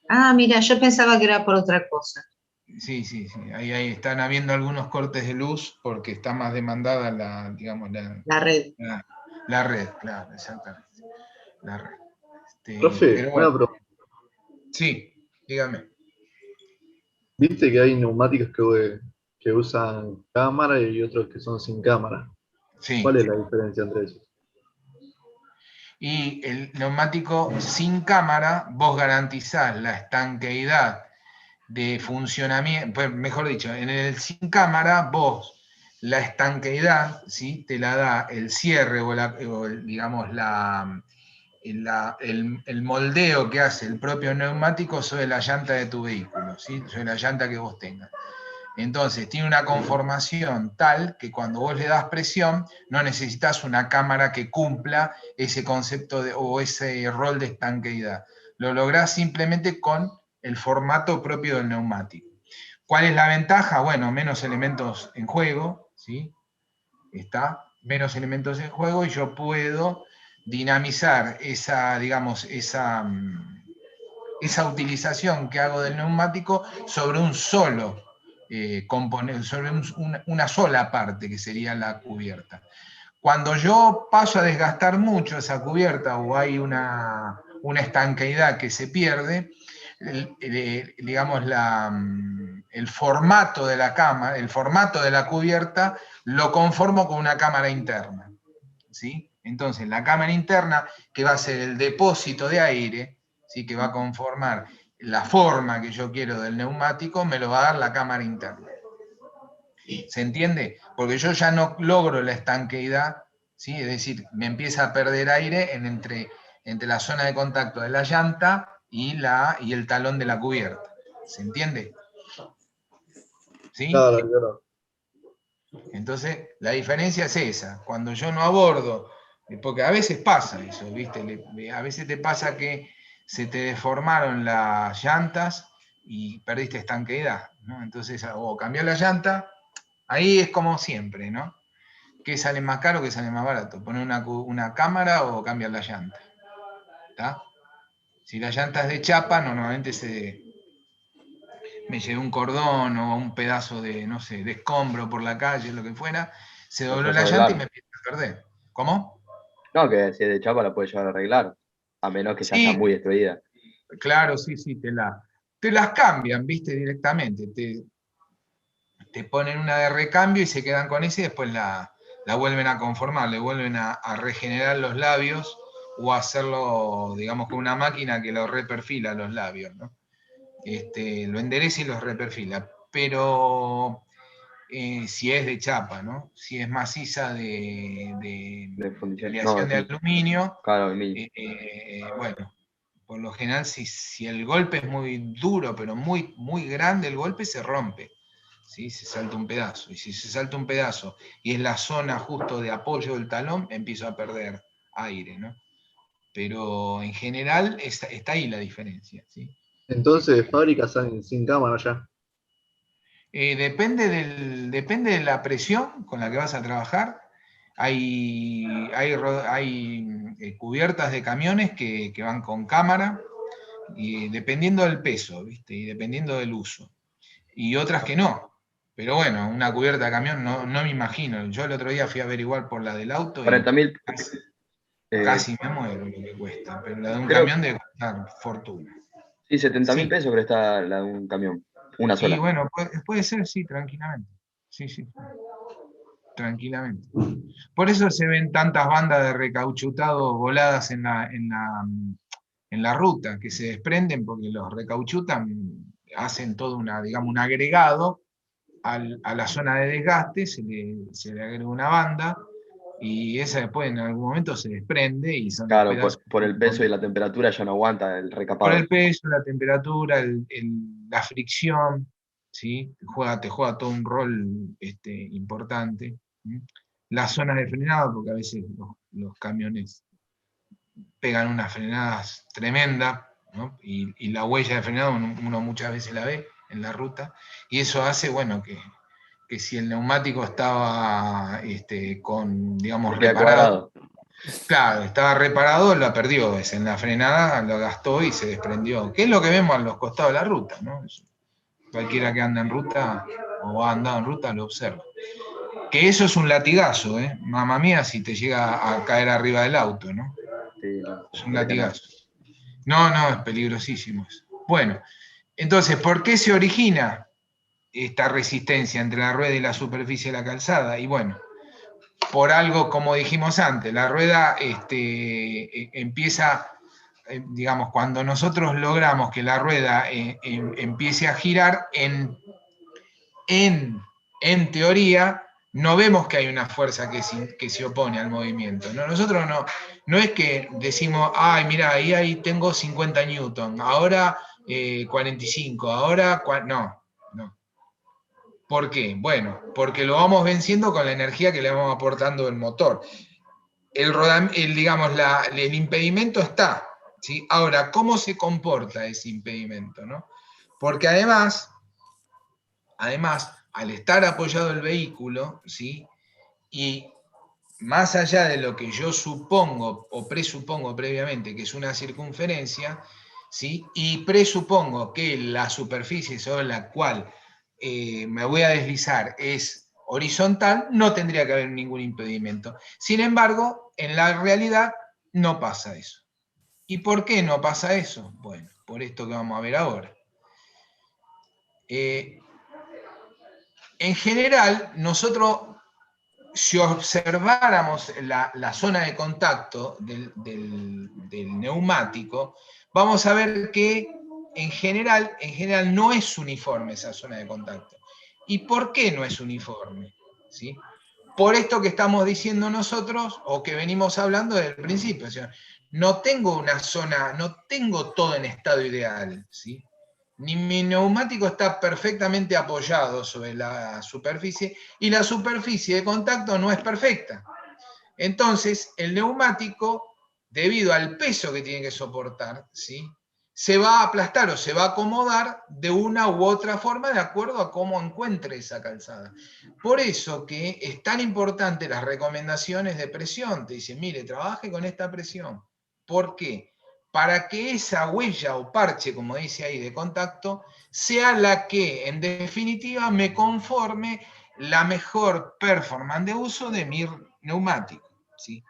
Ah, mira, yo pensaba que era por otra cosa. Sí, sí, sí. Ahí están habiendo algunos cortes de luz porque está más demandada digamos, La red. la red, claro, exactamente. La red. Profe, Pero una bueno, pregunta. sí, dígame. Viste que hay neumáticos que usan cámara y otros que son sin cámara. Sí. ¿Cuál es la diferencia entre esos? Y el neumático sin cámara, vos garantizás la estanqueidad de funcionamiento, pues, mejor dicho, en el sin cámara, vos la estanqueidad, ¿sí? Te la da el cierre digamos, el moldeo que hace el propio neumático sobre la llanta de tu vehículo, ¿sí? Sobre la llanta que vos tengas. Entonces, tiene una conformación tal que cuando vos le das presión, no necesitas una cámara que cumpla ese concepto o ese rol de estanqueidad. Lo lográs simplemente con el formato propio del neumático. ¿Cuál es la ventaja? Bueno, menos elementos en juego, ¿sí? Menos elementos en juego y yo puedo dinamizar digamos, esa utilización que hago del neumático sobre un solo componente, sobre una sola parte que sería la cubierta. Cuando yo paso a desgastar mucho esa cubierta o hay una estanqueidad que se pierde, digamos, el formato de la cámara, el formato de la cubierta, lo conformo con una cámara interna, ¿sí? Entonces, la cámara interna, que va a ser el depósito de aire, ¿sí? Que va a conformar la forma que yo quiero del neumático, me lo va a dar la cámara interna. ¿Se entiende? Porque yo ya no logro la estanqueidad, ¿sí? Es decir, me empieza a perder aire entre la zona de contacto de la llanta y el talón de la cubierta. ¿Se entiende? ¿Sí? Claro, claro. Entonces, la diferencia es esa. Cuando yo no abordo, porque a veces pasa eso, ¿viste? A veces te pasa que se te deformaron las llantas y perdiste estanqueidad, ¿no? Entonces, o cambiar la llanta, ahí es como siempre, ¿no? ¿Qué sale más caro, qué sale más barato? ¿Poner una cámara o cambiar la llanta? ¿Está? Si la llanta es de chapa, normalmente me llevé un cordón o un pedazo de, no sé, de escombro por la calle, lo que fuera, se dobló la llanta y me empieza a perder. ¿Cómo? No, que si es de chapa la puedes llevar a arreglar, a menos que ya está Sí, muy destruida. claro, sí, sí, te las cambian, ¿viste? Directamente. Te ponen una de recambio y se quedan con esa y después la vuelven a conformar, le vuelven a regenerar los labios o a hacerlo, digamos, con una máquina que lo reperfila los labios, ¿no? Lo endereza y los reperfila. Pero si es de chapa, ¿no? Si es maciza de aleación de aluminio, Claro, aluminio. bueno, por lo general si el golpe es muy duro, pero muy, muy grande el golpe, se rompe, ¿sí? Se salta un pedazo. Y si se salta un pedazo y es la zona justo de apoyo del talón, empiezo a perder aire, ¿no? Pero en general está ahí la diferencia, ¿sí? Entonces, de fábrica salen sin cámara ya. Depende de la presión con la que vas a trabajar. Hay cubiertas de camiones que van con cámara, y dependiendo del peso, ¿viste? Y dependiendo del uso. Y otras que no. Pero bueno, una cubierta de camión no me imagino. Yo el otro día fui a averiguar por la del auto y 40.000. casi me muero lo que cuesta. Pero la de un Creo- camión debe costar fortuna. Sí, 70.000 Sí. pesos creo que está la de un camión. Una sola. Y bueno, puede ser, sí, tranquilamente. Sí, sí. Tranquilamente. Por eso se ven tantas bandas de recauchutado voladas en la ruta, que se desprenden porque los recauchutan, hacen todo digamos, un agregado a la zona de desgaste, se le agrega una banda, y esa después en algún momento se desprende y son Claro, pedazos. por el peso y la temperatura ya no aguanta el recapado. Por el peso, la temperatura, la fricción, ¿sí? Te juega todo un rol importante. ¿Sí? Las zonas de frenado, porque a veces los camiones pegan unas frenadas tremendas, ¿no? Y la huella de frenado uno muchas veces la ve en la ruta, y eso hace, bueno, que si el neumático estaba digamos, reparado, claro, estaba reparado, lo perdió, en la frenada lo gastó y se desprendió, que es lo que vemos a los costados de la ruta, ¿no? Cualquiera que anda en ruta o ha andado en ruta lo observa. Que eso es un latigazo, ¿eh? Mamma mía, si te llega a caer arriba del auto, ¿no? Sí, no, Es un latigazo. No, es peligrosísimo eso. Bueno, entonces, ¿por qué se origina esta resistencia entre la rueda y la superficie de la calzada? Y bueno, por algo, como dijimos antes, la rueda empieza, digamos, cuando nosotros logramos que la rueda empiece a girar, en teoría, no vemos que hay una fuerza que se opone al movimiento. ¿No? Nosotros no es que decimos, ay, mira, ahí tengo 50 newton, ahora 45, ahora... No. ¿Por qué? Bueno, porque lo vamos venciendo con la energía que le vamos aportando el motor. Digamos, el impedimento está, ¿sí? Ahora, ¿cómo se comporta ese impedimento? ¿No? Porque además, al estar apoyado el vehículo, ¿sí? Y más allá de lo que yo supongo o presupongo previamente, que es una circunferencia, ¿sí? Y presupongo que la superficie sobre la cual me voy a deslizar es horizontal, no tendría que haber ningún impedimento. Sin embargo, en la realidad no pasa eso. ¿Y por qué no pasa eso? Bueno, por esto que vamos a ver ahora. En general, nosotros, si observáramos la zona de contacto del neumático, vamos a ver que en general no es uniforme esa zona de contacto. ¿Y por qué no es uniforme? ¿Sí? Por esto que estamos diciendo nosotros, o que venimos hablando desde el principio. O sea, no tengo una zona, no tengo todo en estado ideal, ¿sí? Ni mi neumático está perfectamente apoyado sobre la superficie, y la superficie de contacto no es perfecta. Entonces, el neumático, debido al peso que tiene que soportar, ¿sí? Se va a aplastar o se va a acomodar de una u otra forma de acuerdo a cómo encuentre esa calzada. Por eso que es tan importante las recomendaciones de presión. Te dicen, mire, trabaje con esta presión. ¿Por qué? Para que esa huella o parche, como dice ahí, de contacto, sea la que, en definitiva, me conforme la mejor performance de uso de mi neumático, ¿sí?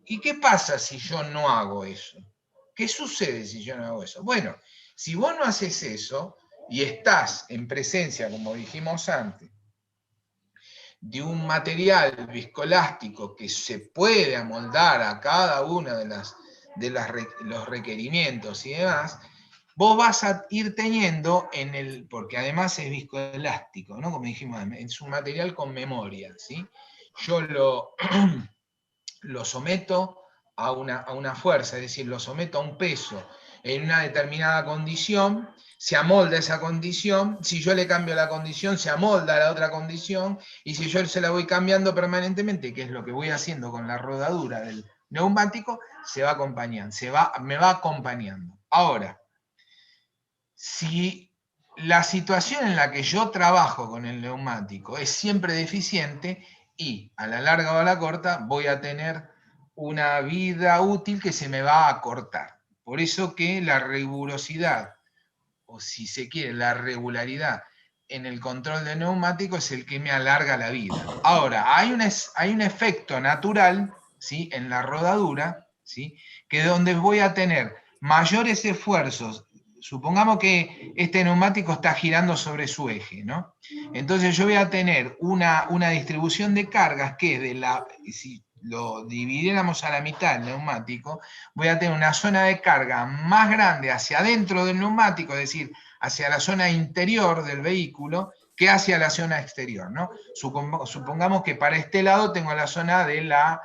¿Y qué pasa si yo no hago eso? ¿Qué sucede si yo no hago eso? Bueno, si vos no haces eso y estás en presencia, como dijimos antes, de un material viscoelástico que se puede amoldar a cada una de los requerimientos y demás, vos vas a ir teniendo porque además es viscoelástico, ¿no? Como dijimos, es un material con memoria, ¿sí? Yo lo someto a una fuerza, es decir, lo someto a un peso en una determinada condición, se amolda esa condición, si yo le cambio la condición, se amolda la otra condición, y si yo se la voy cambiando permanentemente, que es lo que voy haciendo con la rodadura del neumático, se va acompañando, me va acompañando. Ahora, si la situación en la que yo trabajo con el neumático es siempre deficiente, y a la larga o a la corta voy a tener una vida útil que se me va a acortar. Por eso que la rigurosidad, o si se quiere, la regularidad en el control de neumático es el que me alarga la vida. Ahora, hay un efecto natural, ¿sí? En la rodadura, ¿sí? Que donde voy a tener mayores esfuerzos. Supongamos que este neumático está girando sobre su eje, ¿no? Entonces yo voy a tener una distribución de cargas que si lo dividiéramos a la mitad el neumático, voy a tener una zona de carga más grande hacia adentro del neumático, es decir, hacia la zona interior del vehículo, que hacia la zona exterior, ¿no? Supongamos que para este lado tengo la zona de la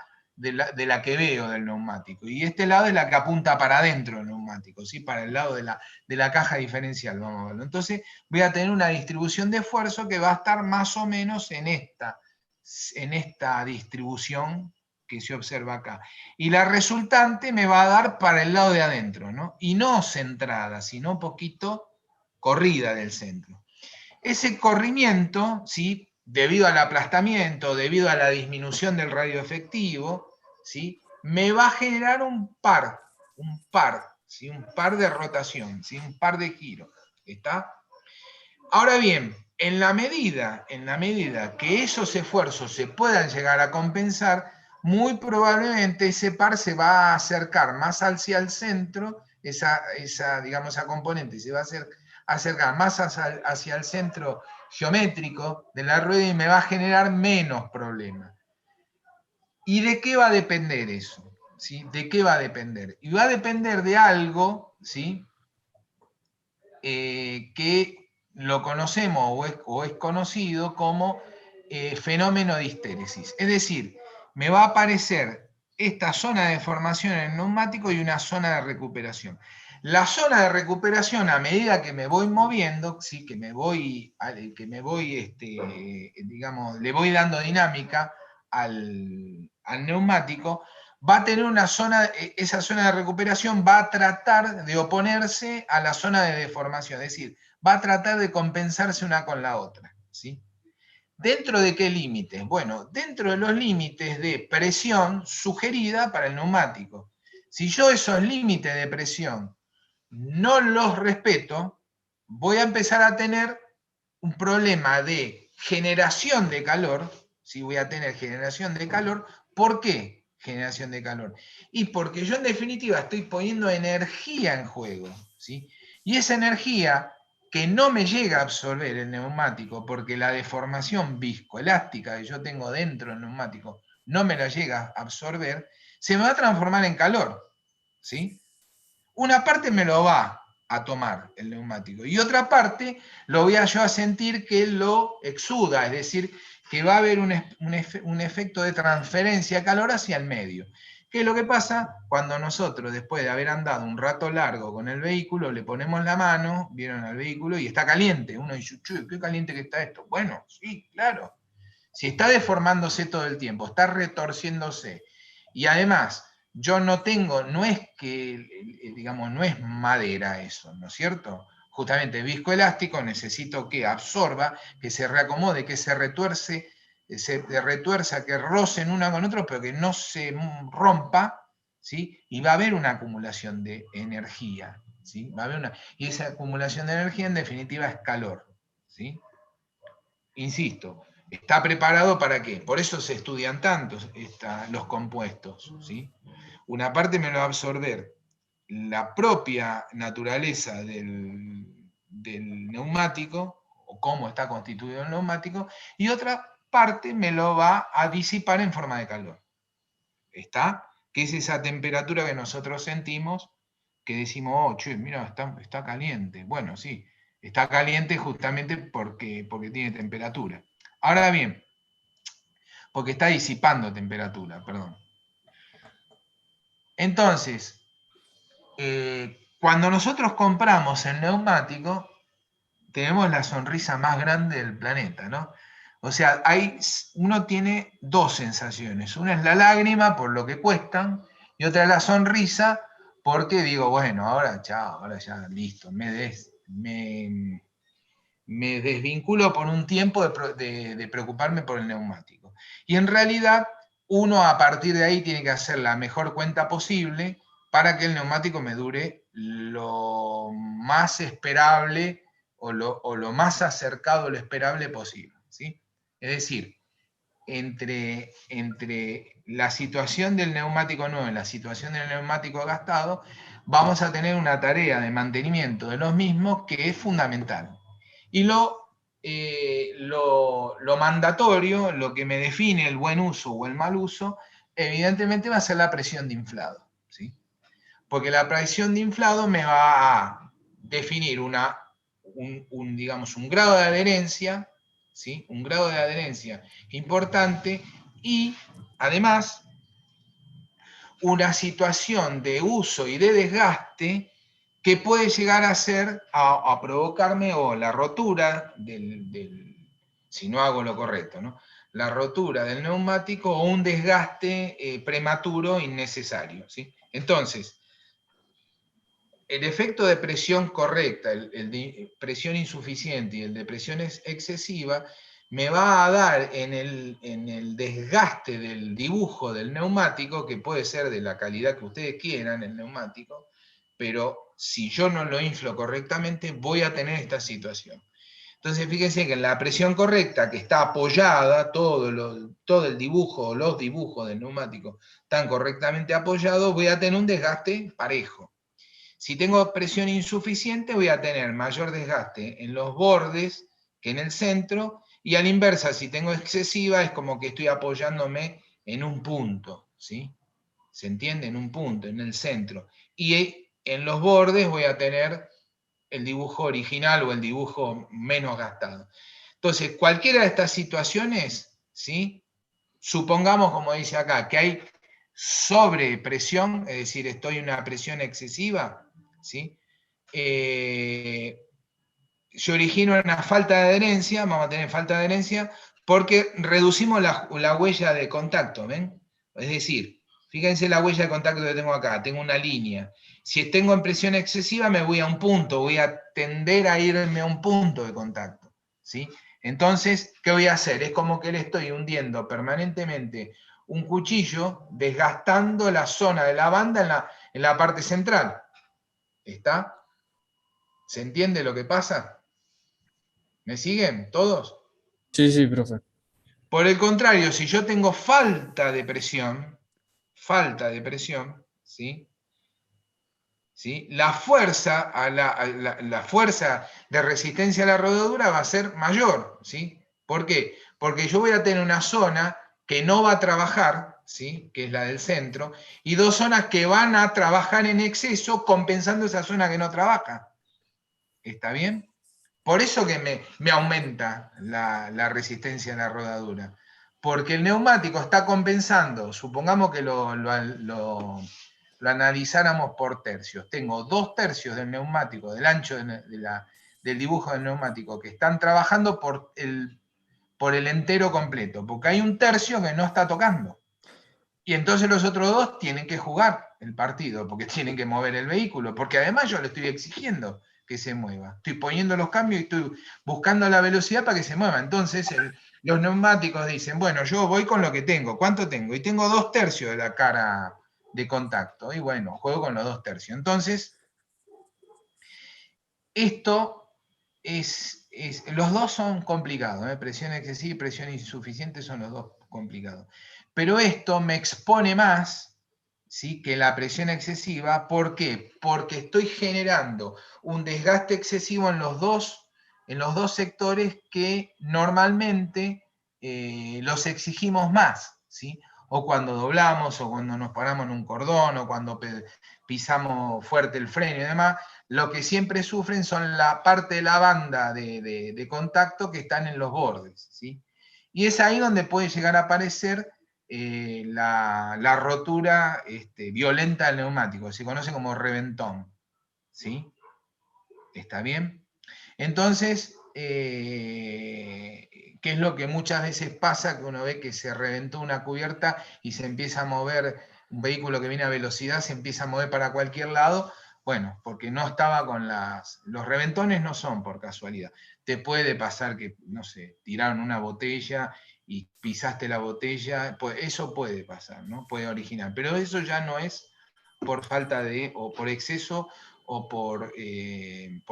que veo del neumático, y este lado es la que apunta para adentro del neumático, ¿sí? Para el lado de la caja diferencial, vamos a verlo. Entonces voy a tener una distribución de esfuerzo que va a estar más o menos en esta distribución que se observa acá. Y la resultante me va a dar para el lado de adentro, ¿no? Y no centrada, sino un poquito corrida del centro. Ese corrimiento, ¿sí? Debido al aplastamiento, debido a la disminución del radio efectivo, ¿sí? Me va a generar un par, ¿sí? Un par de rotación, ¿sí? Un par de giros. ¿Está? Ahora bien, en la medida que esos esfuerzos se puedan llegar a compensar, muy probablemente ese par se va a acercar más hacia el centro, digamos, esa componente se va a acercar más hacia el centro geométrico de la rueda y me va a generar menos problemas. ¿Y de qué va a depender eso? ¿Sí? ¿De qué va a depender? Y va a depender de algo, ¿sí? Que lo conocemos o es conocido como fenómeno de histéresis. Es decir, me va a aparecer esta zona de deformación en el neumático y una zona de recuperación. La zona de recuperación, a medida que me voy moviendo, ¿sí? que me voy digamos, le voy dando dinámica al neumático, va a tener una zona, esa zona de recuperación va a tratar de oponerse a la zona de deformación, es decir, va a tratar de compensarse una con la otra, ¿sí? ¿Dentro de qué límites? Bueno, dentro de los límites de presión sugerida para el neumático. Si yo esos límites de presión no los respeto, voy a empezar a tener un problema de generación de calor, ¿sí? Voy a tener generación de calor. ¿Por qué generación de calor? Y porque yo en definitiva estoy poniendo energía en juego, ¿sí? Y esa energía que no me llega a absorber el neumático, porque la deformación viscoelástica que yo tengo dentro del neumático no me la llega a absorber, se me va a transformar en calor, ¿sí? Una parte me lo va a tomar el neumático y otra parte lo voy a yo a sentir que lo exuda, es decir, que va a haber un efecto de transferencia de calor hacia el medio. ¿Qué es lo que pasa? Cuando nosotros, después de haber andado un rato largo con el vehículo, le ponemos la mano, vieron al vehículo, y está caliente. Uno dice, chuy, qué caliente que está esto. Bueno, sí, claro. Si está deformándose todo el tiempo, está retorciéndose, y además yo no tengo, no es que, digamos, no es madera eso, ¿no es cierto? Justamente viscoelástico, necesito que absorba, que se reacomode, que se retuerza, que rocen una con otro, pero que no se rompa, ¿sí? Y va a haber una acumulación de energía, ¿sí? Y esa acumulación de energía en definitiva es calor, ¿sí? Insisto, ¿está preparado para qué? Por eso se estudian tanto los compuestos, ¿sí? Una parte me lo va a absorber la propia naturaleza del neumático, o cómo está constituido el neumático, y otra parte me lo va a disipar en forma de calor. ¿Está? Que es esa temperatura que nosotros sentimos, que decimos, oh, che, mira, está caliente. Bueno, sí, está caliente justamente porque tiene temperatura. Ahora bien, porque está disipando temperatura, perdón. Entonces, cuando nosotros compramos el neumático, tenemos la sonrisa más grande del planeta, ¿no? O sea, uno tiene dos sensaciones. Una es la lágrima por lo que cuestan, y otra es la sonrisa porque digo, bueno, ahora ya listo, me desvinculo por un tiempo de preocuparme por el neumático. Y en realidad, uno a partir de ahí tiene que hacer la mejor cuenta posible para que el neumático me dure lo más esperable o lo más acercado a lo esperable posible, ¿sí? Es decir, entre la situación del neumático nuevo y la situación del neumático gastado, vamos a tener una tarea de mantenimiento de los mismos que es fundamental. Y lo mandatorio, lo que me define el buen uso o el mal uso, evidentemente va a ser la presión de inflado, ¿sí? Porque la presión de inflado me va a definir digamos, un grado de adherencia, ¿sí? Un grado de adherencia importante y además una situación de uso y de desgaste que puede llegar a ser, a provocarme o la rotura si no hago lo correcto, ¿no? La rotura del neumático o un desgaste prematuro innecesario, ¿sí? Entonces, el efecto de presión correcta, el de presión insuficiente y el de presión excesiva, me va a dar en el desgaste del dibujo del neumático, que puede ser de la calidad que ustedes quieran, el neumático, pero si yo no lo inflo correctamente, voy a tener esta situación. Entonces fíjense que en la presión correcta, que está apoyada, todo el dibujo, los dibujos del neumático están correctamente apoyados, voy a tener un desgaste parejo. Si tengo presión insuficiente, voy a tener mayor desgaste en los bordes que en el centro, y a la inversa, si tengo excesiva, es como que estoy apoyándome en un punto, ¿sí? ¿Se entiende? En un punto, en el centro. Y en los bordes voy a tener el dibujo original o el dibujo menos gastado. Entonces, cualquiera de estas situaciones, ¿sí? Supongamos, como dice acá, que hay sobrepresión, es decir, estoy en una presión excesiva, ¿sí? Se origina una falta de adherencia, vamos a tener falta de adherencia, porque reducimos la huella de contacto, ¿ven? Es decir, fíjense la huella de contacto que tengo acá, tengo una línea. Si tengo en presión excesiva, me voy a un punto, voy a tender a irme a un punto de contacto, ¿sí? Entonces, ¿qué voy a hacer? Es como que le estoy hundiendo permanentemente un cuchillo, desgastando la zona de la banda en la parte central. ¿Está? ¿Se entiende lo que pasa? ¿Me siguen todos? Sí, sí, profe. Por el contrario, si yo tengo falta de presión, ¿sí? ¿Sí? La fuerza, la fuerza de resistencia a la rodadura va a ser mayor, ¿sí? ¿Por qué? Porque yo voy a tener una zona que no va a trabajar, ¿sí? Que es la del centro, y dos zonas que van a trabajar en exceso compensando esa zona que no trabaja. ¿Está bien? Por eso que me aumenta la resistencia a la rodadura. Porque el neumático está compensando, supongamos que lo analizáramos por tercios. Tengo 2/3 del neumático, del ancho del dibujo del neumático, que están trabajando por el entero completo, porque hay 1/3 que no está tocando. Y entonces los otros 2 tienen que jugar el partido, porque tienen que mover el vehículo, porque además yo le estoy exigiendo que se mueva. Estoy poniendo los cambios y estoy buscando la velocidad para que se mueva. Entonces los neumáticos dicen, bueno, yo voy con lo que tengo. ¿Cuánto tengo? Y tengo 2/3 de la cara de contacto. Y bueno, juego con los 2/3. Entonces, esto los dos son complicados. Presión excesiva y presión insuficiente son los dos complicados. Pero esto me expone más, ¿sí?, que la presión excesiva. ¿Por qué? Porque estoy generando un desgaste excesivo en los dos sectores que normalmente los exigimos más, ¿sí? O cuando doblamos, o cuando nos paramos en un cordón, o cuando pisamos fuerte el freno y demás, lo que siempre sufren son la parte de la banda de contacto que están en los bordes, ¿sí? Y es ahí donde puede llegar a aparecer la rotura violenta del neumático, se conoce como reventón, ¿sí? ¿Está bien? Entonces, ¿qué es lo que muchas veces pasa? Que uno ve que se reventó una cubierta y se empieza a mover, un vehículo que viene a velocidad se empieza a mover para cualquier lado. Bueno, porque no estaba con los reventones no son por casualidad. Te puede pasar que, no sé, tiraron una botella y pisaste la botella, pues eso puede pasar, ¿no? Puede originar, pero eso ya no es por falta de, o por exceso, o por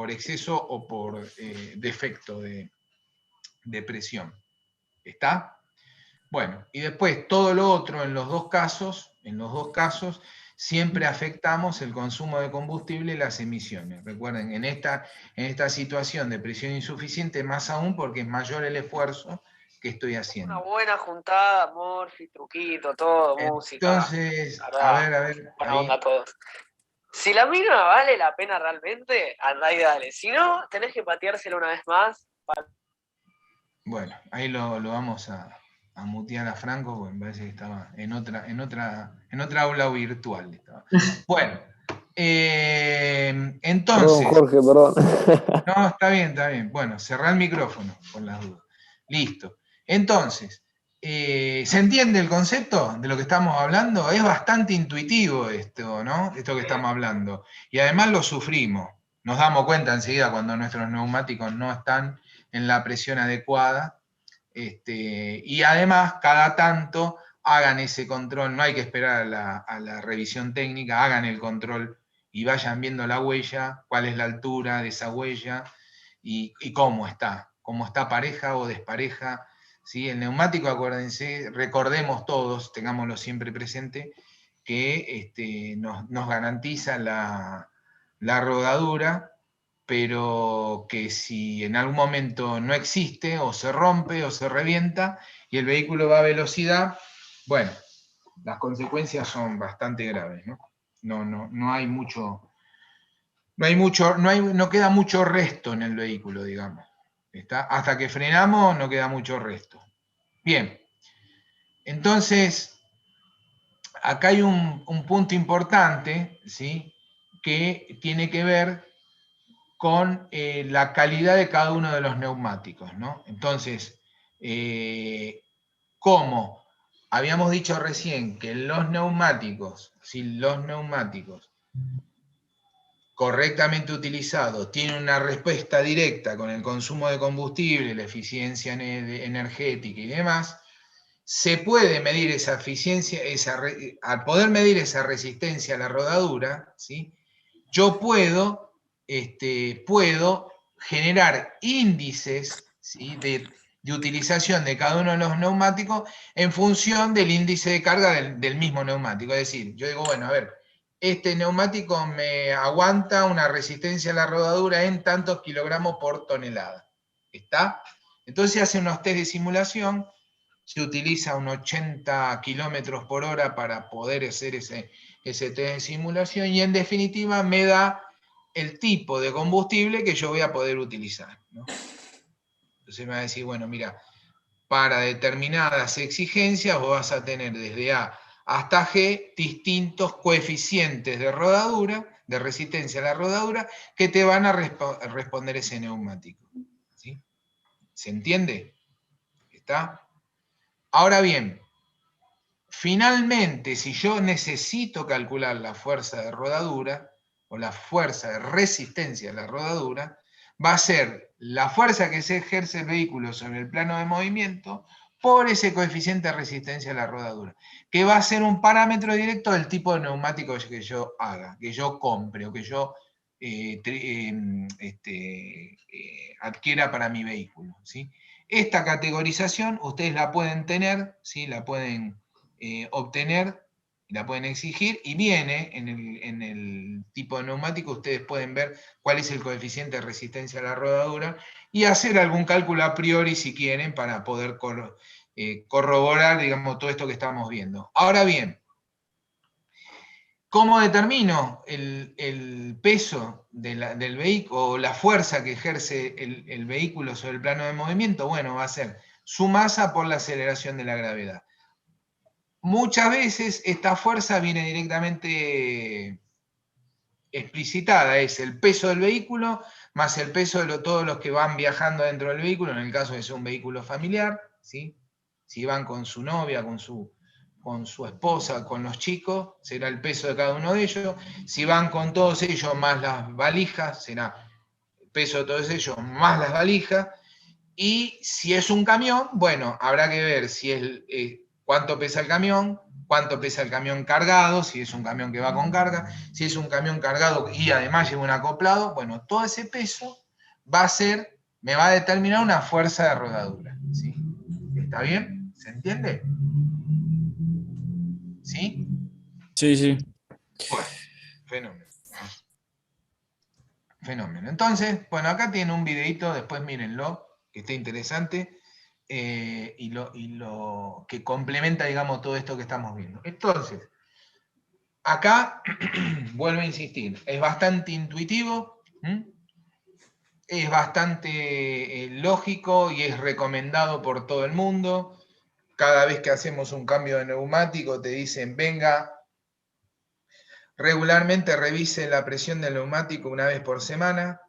exceso o por defecto de presión. ¿Está? Bueno, y después todo lo otro en los dos casos, siempre afectamos el consumo de combustible y las emisiones. Recuerden, en esta situación de presión insuficiente, más aún porque es mayor el esfuerzo que estoy haciendo. Una buena juntada, Morphy, truquito, todo, música. Entonces, a ver. Buena onda todos. Si la mínima vale la pena realmente, andá y dale. Si no, tenés que pateársela una vez más. Bueno, ahí lo vamos a mutear a Franco, porque me parece que estaba en otra aula virtual. Estaba. Bueno, entonces... Perdón, Jorge, perdón. No, está bien. Bueno, cerrá el micrófono, por las dudas. Listo. Entonces, ¿se entiende el concepto de lo que estamos hablando? Es bastante intuitivo esto, ¿no? Esto que estamos hablando. Y además lo sufrimos. Nos damos cuenta enseguida cuando nuestros neumáticos no están en la presión adecuada. Y además, cada tanto, hagan ese control. No hay que esperar a la revisión técnica, hagan el control y vayan viendo la huella, cuál es la altura de esa huella y cómo está como está pareja o despareja, ¿sí? El neumático, acuérdense, recordemos todos, tengámoslo siempre presente, que nos garantiza la rodadura, pero que si en algún momento no existe, o se rompe, o se revienta, y el vehículo va a velocidad, bueno, las consecuencias son bastante graves, ¿no? No hay mucho, no queda mucho resto en el vehículo, digamos. Hasta que frenamos no queda mucho resto. Bien, entonces, acá hay un punto importante, ¿sí? Que tiene que ver con la calidad de cada uno de los neumáticos, ¿no? Entonces, como habíamos dicho recién que los neumáticos, ¿sí? Los neumáticos correctamente utilizados tienen una respuesta directa con el consumo de combustible, la eficiencia energética y demás, se puede medir esa eficiencia, al poder medir esa resistencia a la rodadura, ¿sí? Yo puedo generar índices, ¿sí? de utilización de cada uno de los neumáticos en función del índice de carga del mismo neumático. Es decir, yo digo, bueno, a ver, este neumático me aguanta una resistencia a la rodadura en tantos kilogramos por tonelada. ¿Está? Entonces se hacen unos test de simulación, se utiliza un 80 kilómetros por hora para poder hacer ese test de simulación, y en definitiva me da el tipo de combustible que yo voy a poder utilizar, ¿no? Entonces me va a decir, bueno, mira, para determinadas exigencias vos vas a tener desde A hasta G distintos coeficientes de rodadura, de resistencia a la rodadura, que te van a responder ese neumático, ¿sí? ¿Se entiende? ¿Está? Ahora bien, finalmente, si yo necesito calcular la fuerza de rodadura, o la fuerza de resistencia a la rodadura, va a ser la fuerza que se ejerce el vehículo sobre el plano de movimiento por ese coeficiente de resistencia a la rodadura, que va a ser un parámetro directo del tipo de neumático que yo haga, que yo compre o que yo adquiera para mi vehículo, ¿sí? Esta categorización ustedes la pueden tener, ¿sí? La pueden obtener, la pueden exigir, y viene en el tipo de neumático. Ustedes pueden ver cuál es el coeficiente de resistencia a la rodadura y hacer algún cálculo a priori si quieren para poder corroborar, digamos, todo esto que estamos viendo. Ahora bien, ¿cómo determino el peso del vehículo o la fuerza que ejerce el vehículo sobre el plano de movimiento? Bueno, va a ser su masa por la aceleración de la gravedad. Muchas veces esta fuerza viene directamente explicitada, es el peso del vehículo más el peso de todos los que van viajando dentro del vehículo, en el caso de ser un vehículo familiar, ¿sí? Si van con su novia, con su esposa, con los chicos, será el peso de cada uno de ellos. Si van con todos ellos más las valijas, será el peso de todos ellos más las valijas. Y si es un camión, bueno, habrá que ver si cuánto pesa el camión cargado, si es un camión que va con carga, si es un camión cargado y además lleva un acoplado, bueno, todo ese peso me va a determinar una fuerza de rodadura, ¿sí? ¿Está bien? ¿Se entiende? ¿Sí? Sí, sí. Bueno, fenómeno. Fenómeno. Entonces, bueno, acá tiene un videito, después mírenlo, que está interesante, y lo que complementa, digamos, todo esto que estamos viendo. Entonces, acá, vuelvo a insistir, es bastante intuitivo, es bastante lógico y es recomendado por todo el mundo. Cada vez que hacemos un cambio de neumático te dicen, venga, regularmente revise la presión del neumático una vez por semana.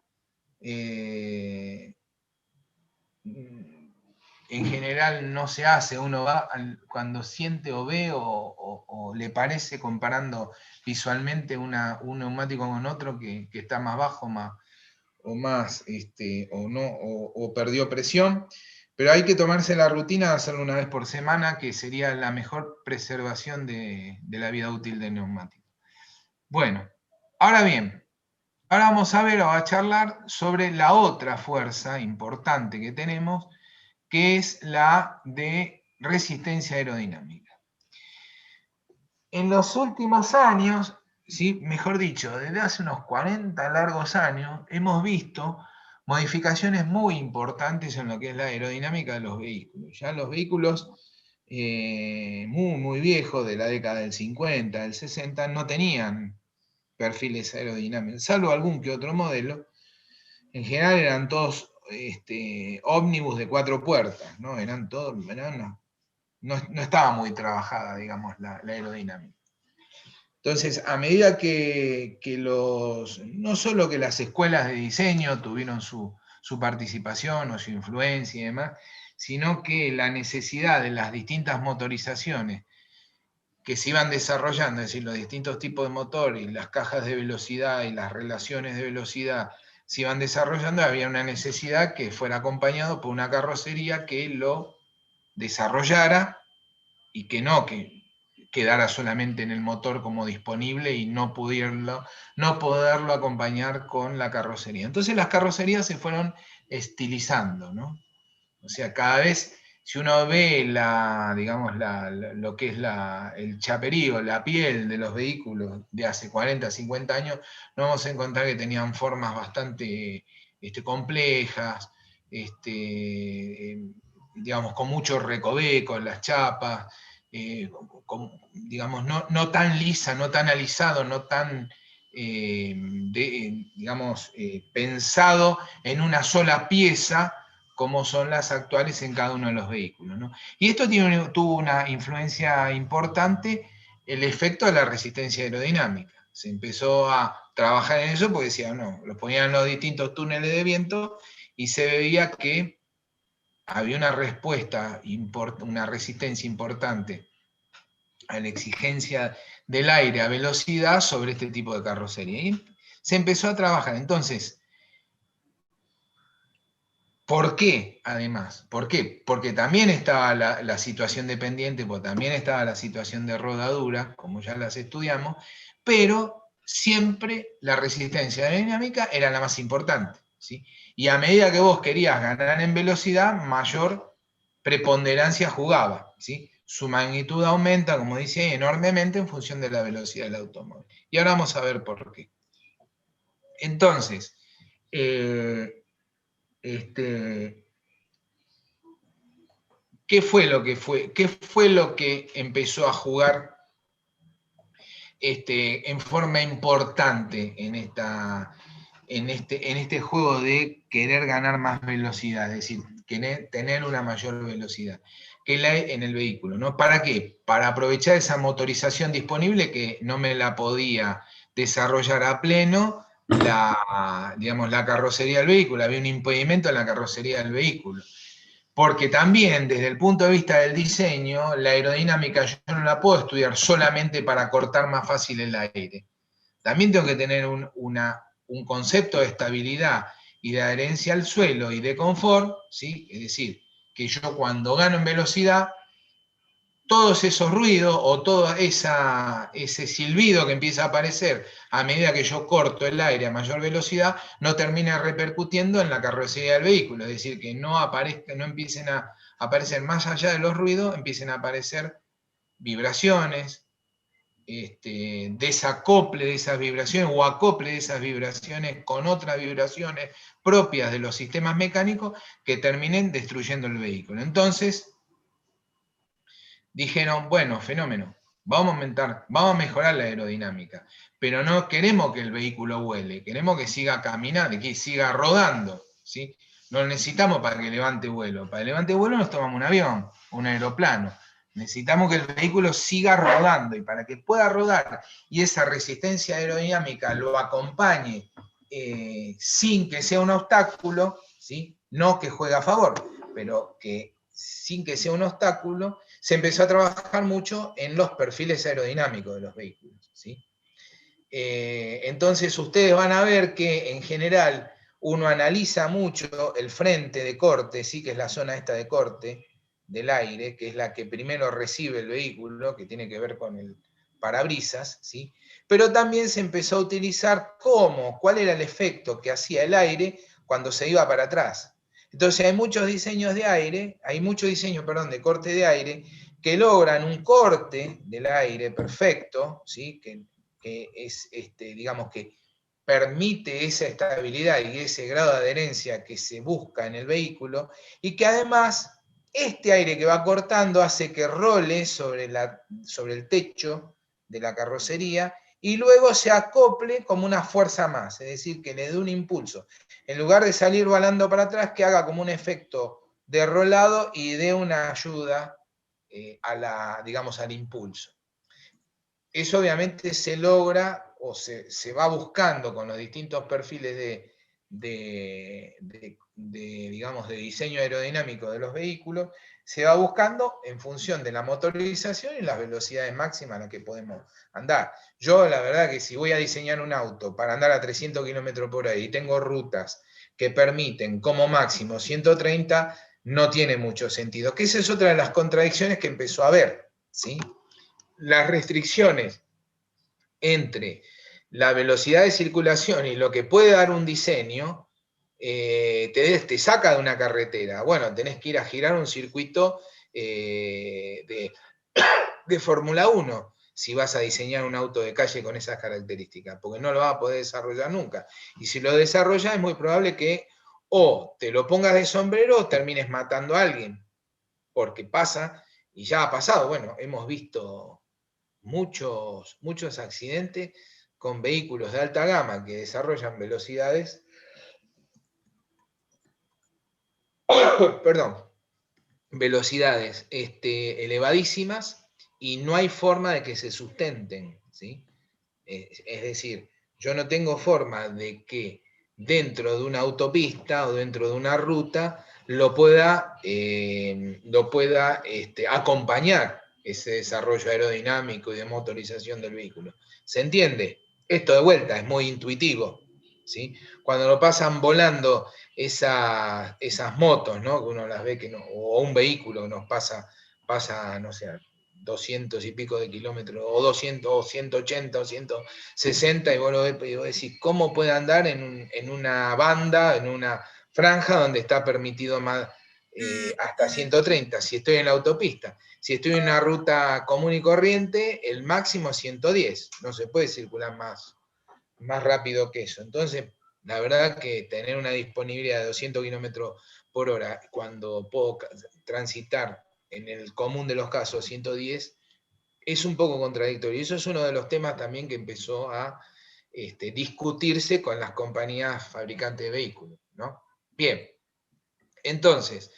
En general no se hace, uno va cuando siente o ve o le parece, comparando visualmente un neumático con otro que está más bajo o perdió presión, pero hay que tomarse la rutina de hacerlo una vez por semana, que sería la mejor preservación de la vida útil del neumático. Bueno, ahora bien, Ahora vamos a ver o a charlar sobre la otra fuerza importante que tenemos, que es la de resistencia aerodinámica. En los últimos años, ¿sí? Mejor dicho, desde hace unos 40 largos años, hemos visto modificaciones muy importantes en lo que es la aerodinámica de los vehículos. Ya los vehículos muy viejos, de la década del 50, del 60, no tenían perfiles aerodinámicos, salvo algún que otro modelo. En general eran todos ómnibus de 4 puertas, ¿no? No estaba muy trabajada, digamos, la aerodinámica. Entonces, a medida que no solo que las escuelas de diseño tuvieron su participación o su influencia y demás, sino que la necesidad de las distintas motorizaciones que se iban desarrollando, es decir, los distintos tipos de motor y las cajas de velocidad y las relaciones de velocidad se iban desarrollando, había una necesidad que fuera acompañado por una carrocería que lo desarrollara y que no quedara solamente en el motor como disponible y no poderlo acompañar con la carrocería. Entonces las carrocerías se fueron estilizando, ¿no? O sea, cada vez, si uno ve lo que es el chaperío, la piel de los vehículos de hace 40, 50 años, nos vamos a encontrar que tenían formas bastante complejas, digamos, con mucho recoveco en las chapas, digamos, no tan lisa, no tan alisado, no tan, pensado en una sola pieza, como son las actuales en cada uno de los vehículos, ¿no? Y esto tuvo una influencia importante, el efecto de la resistencia aerodinámica. Se empezó a trabajar en eso porque decían, no, lo ponían en los distintos túneles de viento y se veía que había una respuesta, una resistencia importante a la exigencia del aire a velocidad sobre este tipo de carrocería. Y se empezó a trabajar. Entonces, ¿por qué, además? ¿Por qué? Porque también estaba la situación de pendiente, porque también estaba la situación de rodadura, como ya las estudiamos, pero siempre la resistencia aerodinámica era la más importante, ¿sí? Y a medida que vos querías ganar en velocidad, mayor preponderancia jugaba, ¿sí? Su magnitud aumenta, como dice, enormemente en función de la velocidad del automóvil. Y ahora vamos a ver por qué. Entonces, ¿qué fue lo que empezó a jugar en forma importante en este juego de querer ganar más velocidad, es decir, tener una mayor velocidad en el vehículo, ¿no? ¿Para qué? Para aprovechar esa motorización disponible que no me la podía desarrollar a pleno la carrocería del vehículo, había un impedimento en la carrocería del vehículo. Porque también, desde el punto de vista del diseño, la aerodinámica yo no la puedo estudiar solamente para cortar más fácil el aire. También tengo que tener un concepto de estabilidad y de adherencia al suelo y de confort, ¿sí? Es decir, que yo cuando gano en velocidad, todos esos ruidos o todo ese silbido que empieza a aparecer a medida que yo corto el aire a mayor velocidad, no termina repercutiendo en la carrocería del vehículo, es decir, que no empiecen a aparecer más allá de los ruidos, empiecen a aparecer vibraciones, desacople de esas vibraciones o acople de esas vibraciones con otras vibraciones propias de los sistemas mecánicos que terminen destruyendo el vehículo. Entonces, dijeron, bueno, fenómeno, vamos a mejorar la aerodinámica, pero no queremos que el vehículo vuele, queremos que siga caminando, que siga rodando, ¿sí? No lo necesitamos para que levante vuelo. Para que levante vuelo nos tomamos un avión, un aeroplano. Necesitamos que el vehículo siga rodando, y para que pueda rodar y esa resistencia aerodinámica lo acompañe sin que sea un obstáculo, ¿sí? No que juegue a favor, pero que sin que sea un obstáculo, se empezó a trabajar mucho en los perfiles aerodinámicos de los vehículos, ¿sí? Entonces ustedes van a ver que en general uno analiza mucho el frente de corte, ¿sí? Que es la zona esta de corte del aire, que es la que primero recibe el vehículo, que tiene que ver con el parabrisas, ¿sí? pero también se empezó a utilizar cuál era el efecto que hacía el aire cuando se iba para atrás. Entonces hay muchos diseños de aire, de corte de aire, que logran un corte del aire perfecto, ¿sí? que es, digamos, que permite esa estabilidad y ese grado de adherencia que se busca en el vehículo, y que además este aire que va cortando hace que role sobre el techo de la carrocería y luego se acople como una fuerza más, es decir, que le dé un impulso. En lugar de salir volando para atrás, que haga como un efecto de rolado y dé una ayuda al impulso. Eso obviamente se logra o se va buscando con los distintos perfiles digamos, de diseño aerodinámico de los vehículos, se va buscando en función de la motorización y las velocidades máximas a las que podemos andar. Yo, la verdad, que si voy a diseñar un auto para andar a 300 km por hora y tengo rutas que permiten como máximo 130, no tiene mucho sentido. Que esa es otra de las contradicciones que empezó a haber, ¿sí? Las restricciones entre la velocidad de circulación y lo que puede dar un diseño, te saca de una carretera. Bueno, tenés que ir a girar un circuito de Fórmula 1 si vas a diseñar un auto de calle con esas características, porque no lo vas a poder desarrollar nunca. Y si lo desarrollas, es muy probable que o te lo pongas de sombrero o termines matando a alguien, porque pasa, y ya ha pasado. Bueno, hemos visto muchos accidentes con vehículos de alta gama que desarrollan velocidades elevadísimas, y no hay forma de que se sustenten, ¿sí? Es decir, yo no tengo forma de que dentro de una autopista o dentro de una ruta lo pueda acompañar ese desarrollo aerodinámico y de motorización del vehículo. ¿Se entiende? Esto de vuelta es muy intuitivo, ¿sí? Cuando lo pasan volando esas motos, ¿no? Que uno las ve o un vehículo que nos pasa, no sé, 200 y pico de kilómetros, o 200, o 180, o 160, y vos lo ves y vos decís, ¿cómo puede andar en una banda, en una franja donde está permitido más hasta 130, si estoy en la autopista? Si estoy en una ruta común y corriente, el máximo es 110, no se puede circular más rápido que eso. Entonces, la verdad que tener una disponibilidad de 200 kilómetros por hora cuando puedo transitar en el común de los casos 110, es un poco contradictorio. Y eso es uno de los temas también que empezó a discutirse con las compañías fabricantes de vehículos, ¿no? Bien, entonces,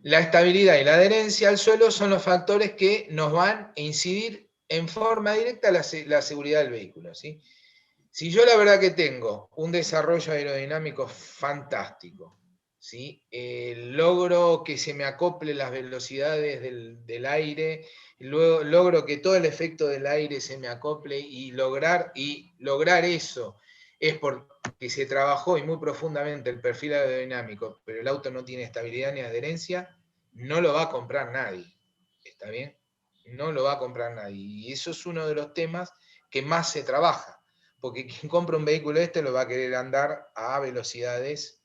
la estabilidad y la adherencia al suelo son los factores que nos van a incidir en forma directa a la seguridad del vehículo, ¿sí? Si yo la verdad que tengo un desarrollo aerodinámico fantástico, ¿sí? Logro que se me acople las velocidades del aire, luego logro que todo el efecto del aire se me acople, y lograr eso es porque se trabajó y muy profundamente el perfil aerodinámico, pero el auto no tiene estabilidad ni adherencia, no lo va a comprar nadie. ¿Está bien? No lo va a comprar nadie. Y eso es uno de los temas que más se trabaja, porque quien compra un vehículo lo va a querer andar a velocidades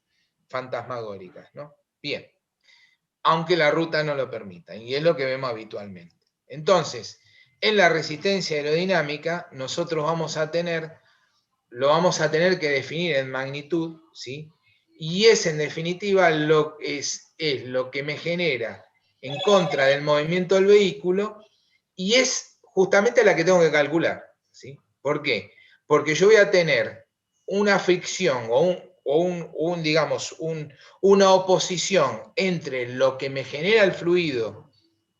fantasmagóricas, ¿no? Bien, aunque la ruta no lo permita, y es lo que vemos habitualmente. Entonces, en la resistencia aerodinámica, nosotros lo vamos a tener que definir en magnitud, ¿sí? Y es en definitiva lo que me genera en contra del movimiento del vehículo, y es justamente la que tengo que calcular, ¿sí? ¿Por qué? Porque yo voy a tener una fricción una oposición entre lo que me genera el fluido,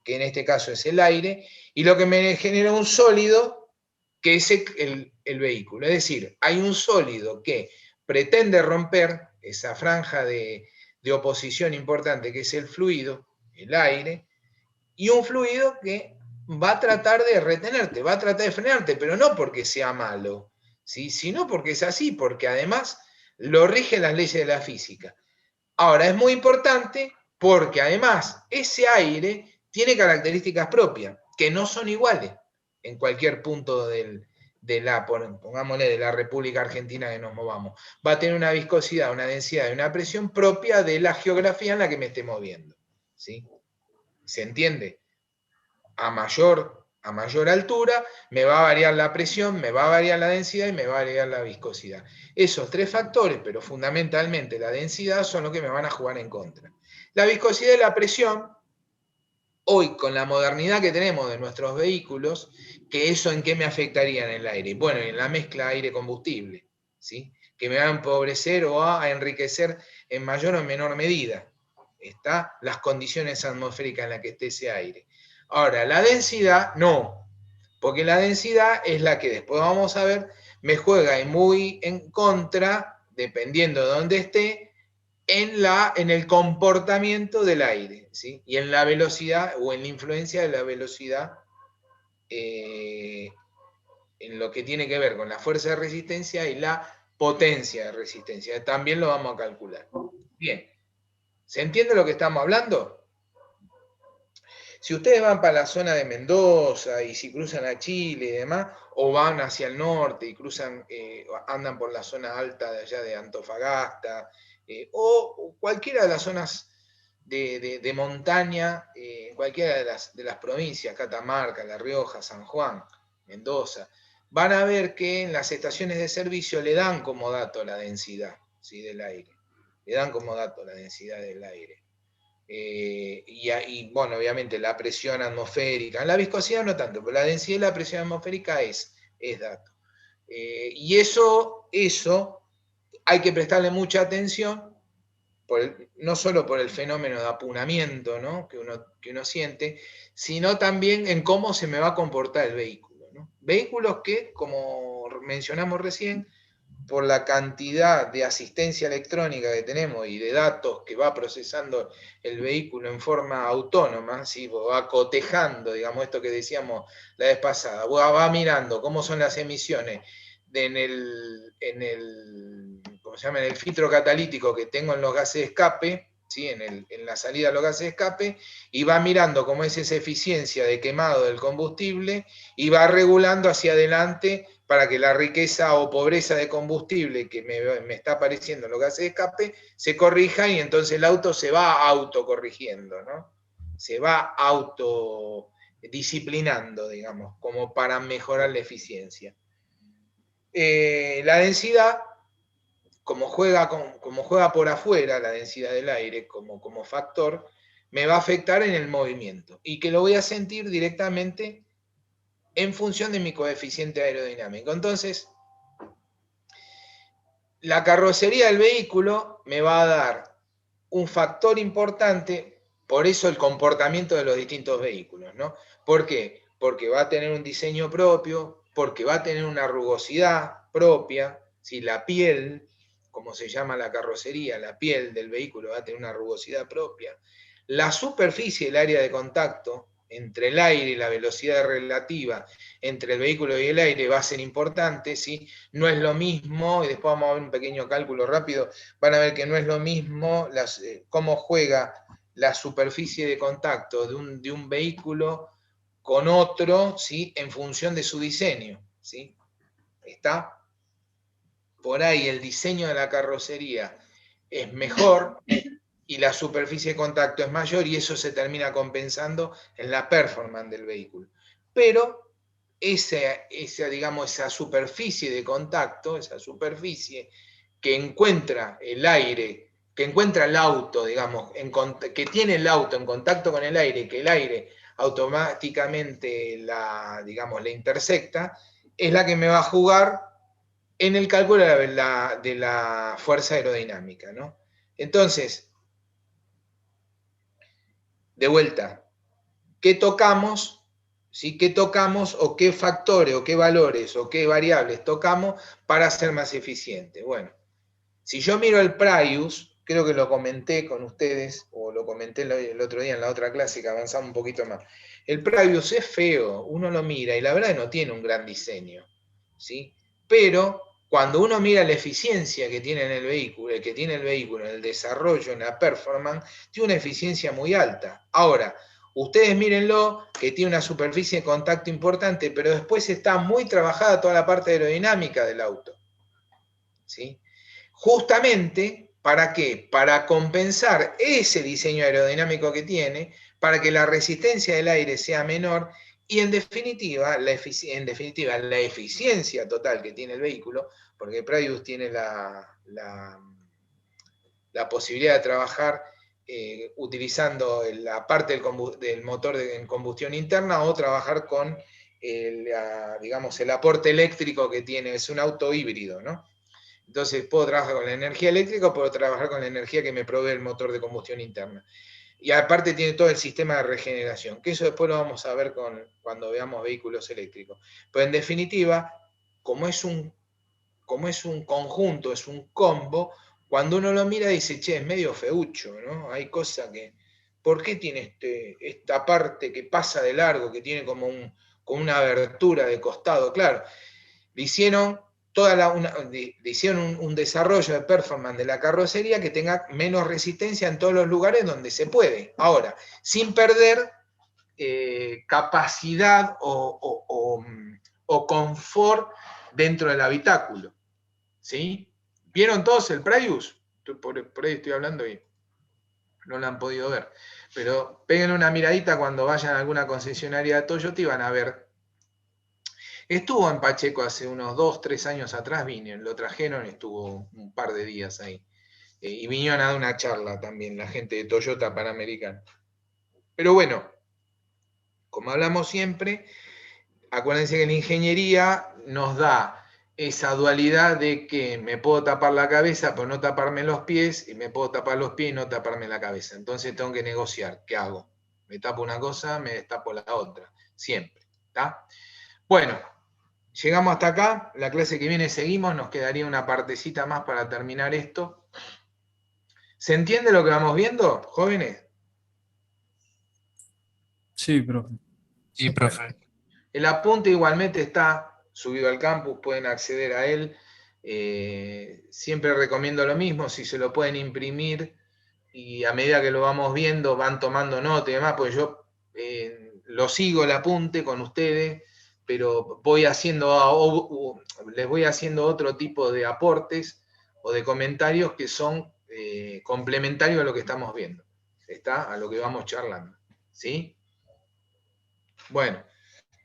que en este caso es el aire, y lo que me genera un sólido, que es el vehículo. Es decir, hay un sólido que pretende romper esa franja de oposición importante, que es el fluido, el aire, y un fluido que va a tratar de retenerte, va a tratar de frenarte, pero no porque sea malo, ¿sí? Sino porque es así, porque además lo rigen las leyes de la física. Ahora, es muy importante porque además ese aire tiene características propias, que no son iguales en cualquier punto del pongámosle, de la República Argentina que nos movamos, va a tener una viscosidad, una densidad y una presión propia de la geografía en la que me esté moviendo. ¿Sí? ¿Se entiende? A mayor altura me va a variar la presión, me va a variar la densidad y me va a variar la viscosidad. Esos tres factores, pero fundamentalmente la densidad, son los que me van a jugar en contra. La viscosidad y la presión, hoy con la modernidad que tenemos de nuestros vehículos, que eso en qué me afectaría en el aire. Bueno, en la mezcla aire-combustible, ¿sí? Que me va a empobrecer o a enriquecer en mayor o menor medida. Está las condiciones atmosféricas en las que esté ese aire. Ahora, la densidad, no, porque la densidad es la que después vamos a ver, me juega muy en contra, dependiendo de dónde esté, en el comportamiento del aire, ¿sí? Y en la velocidad, o en la influencia de la velocidad, en lo que tiene que ver con la fuerza de resistencia y la potencia de resistencia. También lo vamos a calcular. Bien, ¿se entiende lo que estamos hablando? Si ustedes van para la zona de Mendoza y si cruzan a Chile y demás, o van hacia el norte y cruzan, andan por la zona alta de allá de Antofagasta, o cualquiera de las zonas de montaña, cualquiera de las provincias, Catamarca, La Rioja, San Juan, Mendoza, van a ver que en las estaciones de servicio le dan como dato la densidad, ¿sí? Del aire. Le dan como dato la densidad del aire. Y bueno, obviamente la presión atmosférica, la viscosidad no tanto, pero la densidad y la presión atmosférica es dato. Y eso hay que prestarle mucha atención, no solo por el fenómeno de apunamiento, ¿no? que uno siente, sino también en cómo se me va a comportar el vehículo, ¿no? Vehículos que, como mencionamos recién, por la cantidad de asistencia electrónica que tenemos y de datos que va procesando el vehículo en forma autónoma, ¿sí? Va cotejando, digamos, esto que decíamos la vez pasada, va mirando cómo son las emisiones en el filtro catalítico que tengo en los gases de escape, ¿sí? en la salida de los gases de escape, y va mirando cómo es esa eficiencia de quemado del combustible y va regulando hacia adelante para que la riqueza o pobreza de combustible que me está apareciendo en los gases de escape se corrija y entonces el auto se va autocorrigiendo, ¿no? Se va autodisciplinando, digamos, como para mejorar la eficiencia. La densidad, como juega por afuera, la densidad del aire como factor, me va a afectar en el movimiento y que lo voy a sentir directamente en función de mi coeficiente aerodinámico. Entonces, la carrocería del vehículo me va a dar un factor importante, por eso el comportamiento de los distintos vehículos, ¿no? ¿Por qué? Porque va a tener un diseño propio, porque va a tener una rugosidad propia, ¿sí? La piel, como se llama la carrocería, la piel del vehículo va a tener una rugosidad propia. La superficie, el área de contacto entre el aire y la velocidad relativa entre el vehículo y el aire va a ser importante, ¿sí? No es lo mismo, y después vamos a ver un pequeño cálculo rápido, van a ver que no es lo mismo cómo juega la superficie de contacto de un vehículo con otro, ¿sí? En función de su diseño, ¿sí? Está por ahí el diseño de la carrocería es mejor y la superficie de contacto es mayor y eso se termina compensando en la performance del vehículo. Pero esa superficie de contacto, esa superficie que encuentra el aire, que encuentra el auto, digamos, que tiene el auto en contacto con el aire, que el aire automáticamente la intersecta, es la que me va a jugar en el cálculo de la fuerza aerodinámica, ¿no? Entonces, de vuelta, ¿qué tocamos? ¿Sí? ¿Qué tocamos o qué factores o qué valores o qué variables tocamos para ser más eficiente? Bueno, si yo miro el Prius, creo que lo comenté con ustedes, o lo comenté el otro día en la otra clase que avanzamos un poquito más. El Prius es feo, uno lo mira y la verdad no tiene un gran diseño, ¿sí? Pero cuando uno mira la eficiencia que tiene el vehículo, en el desarrollo, en la performance, tiene una eficiencia muy alta. Ahora, Ustedes mírenlo, que tiene una superficie de contacto importante, pero después está muy trabajada toda la parte aerodinámica del auto. ¿Sí? Justamente, ¿para qué? Para compensar ese diseño aerodinámico que tiene, para que la resistencia del aire sea menor y en definitiva la eficiencia total que tiene el vehículo, porque Prius tiene la posibilidad de trabajar utilizando la parte del motor en combustión interna o trabajar con digamos, el aporte eléctrico que tiene, es un auto híbrido, ¿no? Entonces puedo trabajar con la energía eléctrica o puedo trabajar con la energía que me provee el motor de combustión interna. Y aparte tiene todo el sistema de regeneración, que eso después lo vamos a ver cuando veamos vehículos eléctricos. Pero en definitiva, como es un conjunto, es un combo, cuando uno lo mira dice, che, es medio feucho, ¿no? Hay cosas que, ¿por qué tiene esta parte que pasa de largo, que tiene como una abertura de costado? Claro, le hicieron un desarrollo de performance de la carrocería que tenga menos resistencia en todos los lugares donde se puede. Ahora, sin perder capacidad o confort dentro del habitáculo. ¿Sí? ¿Vieron todos el Prius? Por ahí estoy hablando y no lo han podido ver. Pero peguen una miradita cuando vayan a alguna concesionaria de Toyota y van a ver. Estuvo en Pacheco hace unos 2, 3 años atrás, lo trajeron, estuvo un par de días ahí. Y vinieron a dar una charla también, la gente de Toyota Panamericana. Pero bueno, como hablamos siempre, acuérdense que la ingeniería nos da esa dualidad de que me puedo tapar la cabeza pero no taparme los pies, y me puedo tapar los pies y no taparme la cabeza. Entonces tengo que negociar. ¿Qué hago? Me tapo una cosa, me destapo la otra. Siempre. ¿Está? Bueno, llegamos hasta acá. La clase que viene seguimos. Nos quedaría una partecita más para terminar esto. ¿Se entiende lo que vamos viendo, jóvenes? Sí, profe. Sí, profe. El apunte igualmente está subido al campus, pueden acceder a él. Siempre recomiendo lo mismo, si se lo pueden imprimir y a medida que lo vamos viendo van tomando nota y demás, pues yo lo sigo el apunte con ustedes, pero les voy haciendo otro tipo de aportes o de comentarios que son complementarios a lo que estamos viendo, ¿está? A lo que vamos charlando, ¿sí? Bueno.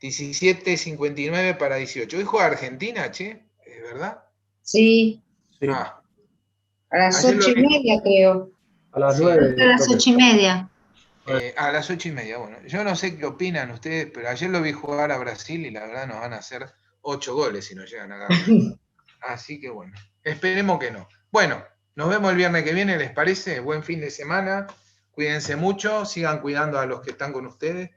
17:59 para 18. Hoy juega Argentina, che, ¿es verdad? Sí, Ah, a las ayer lo 8:30 creo. A las Sí. 9. A las 8:30. A las 8:30, bueno. Yo no sé qué opinan ustedes, pero ayer lo vi jugar a Brasil y la verdad nos van a hacer 8 goles si nos llegan a ganar. Así que bueno, esperemos que no. Bueno, nos vemos el viernes que viene, ¿les parece? Buen fin de semana, cuídense mucho, sigan cuidando a los que están con ustedes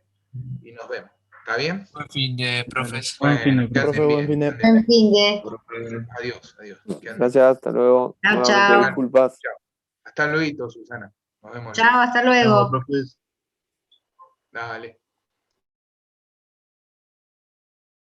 y nos vemos. ¿Está bien? Buen fin de, profes. Buen fin de, que anden Profe, buen bien, fin de. que anden Buen fin de. bien. Adiós, adiós. Que anden. Gracias, hasta luego. Chao, Nuevamente chao. disculpas. Chao. Hasta luego, Susana. Nos vemos. Chao, hasta luego. Profes. Dale.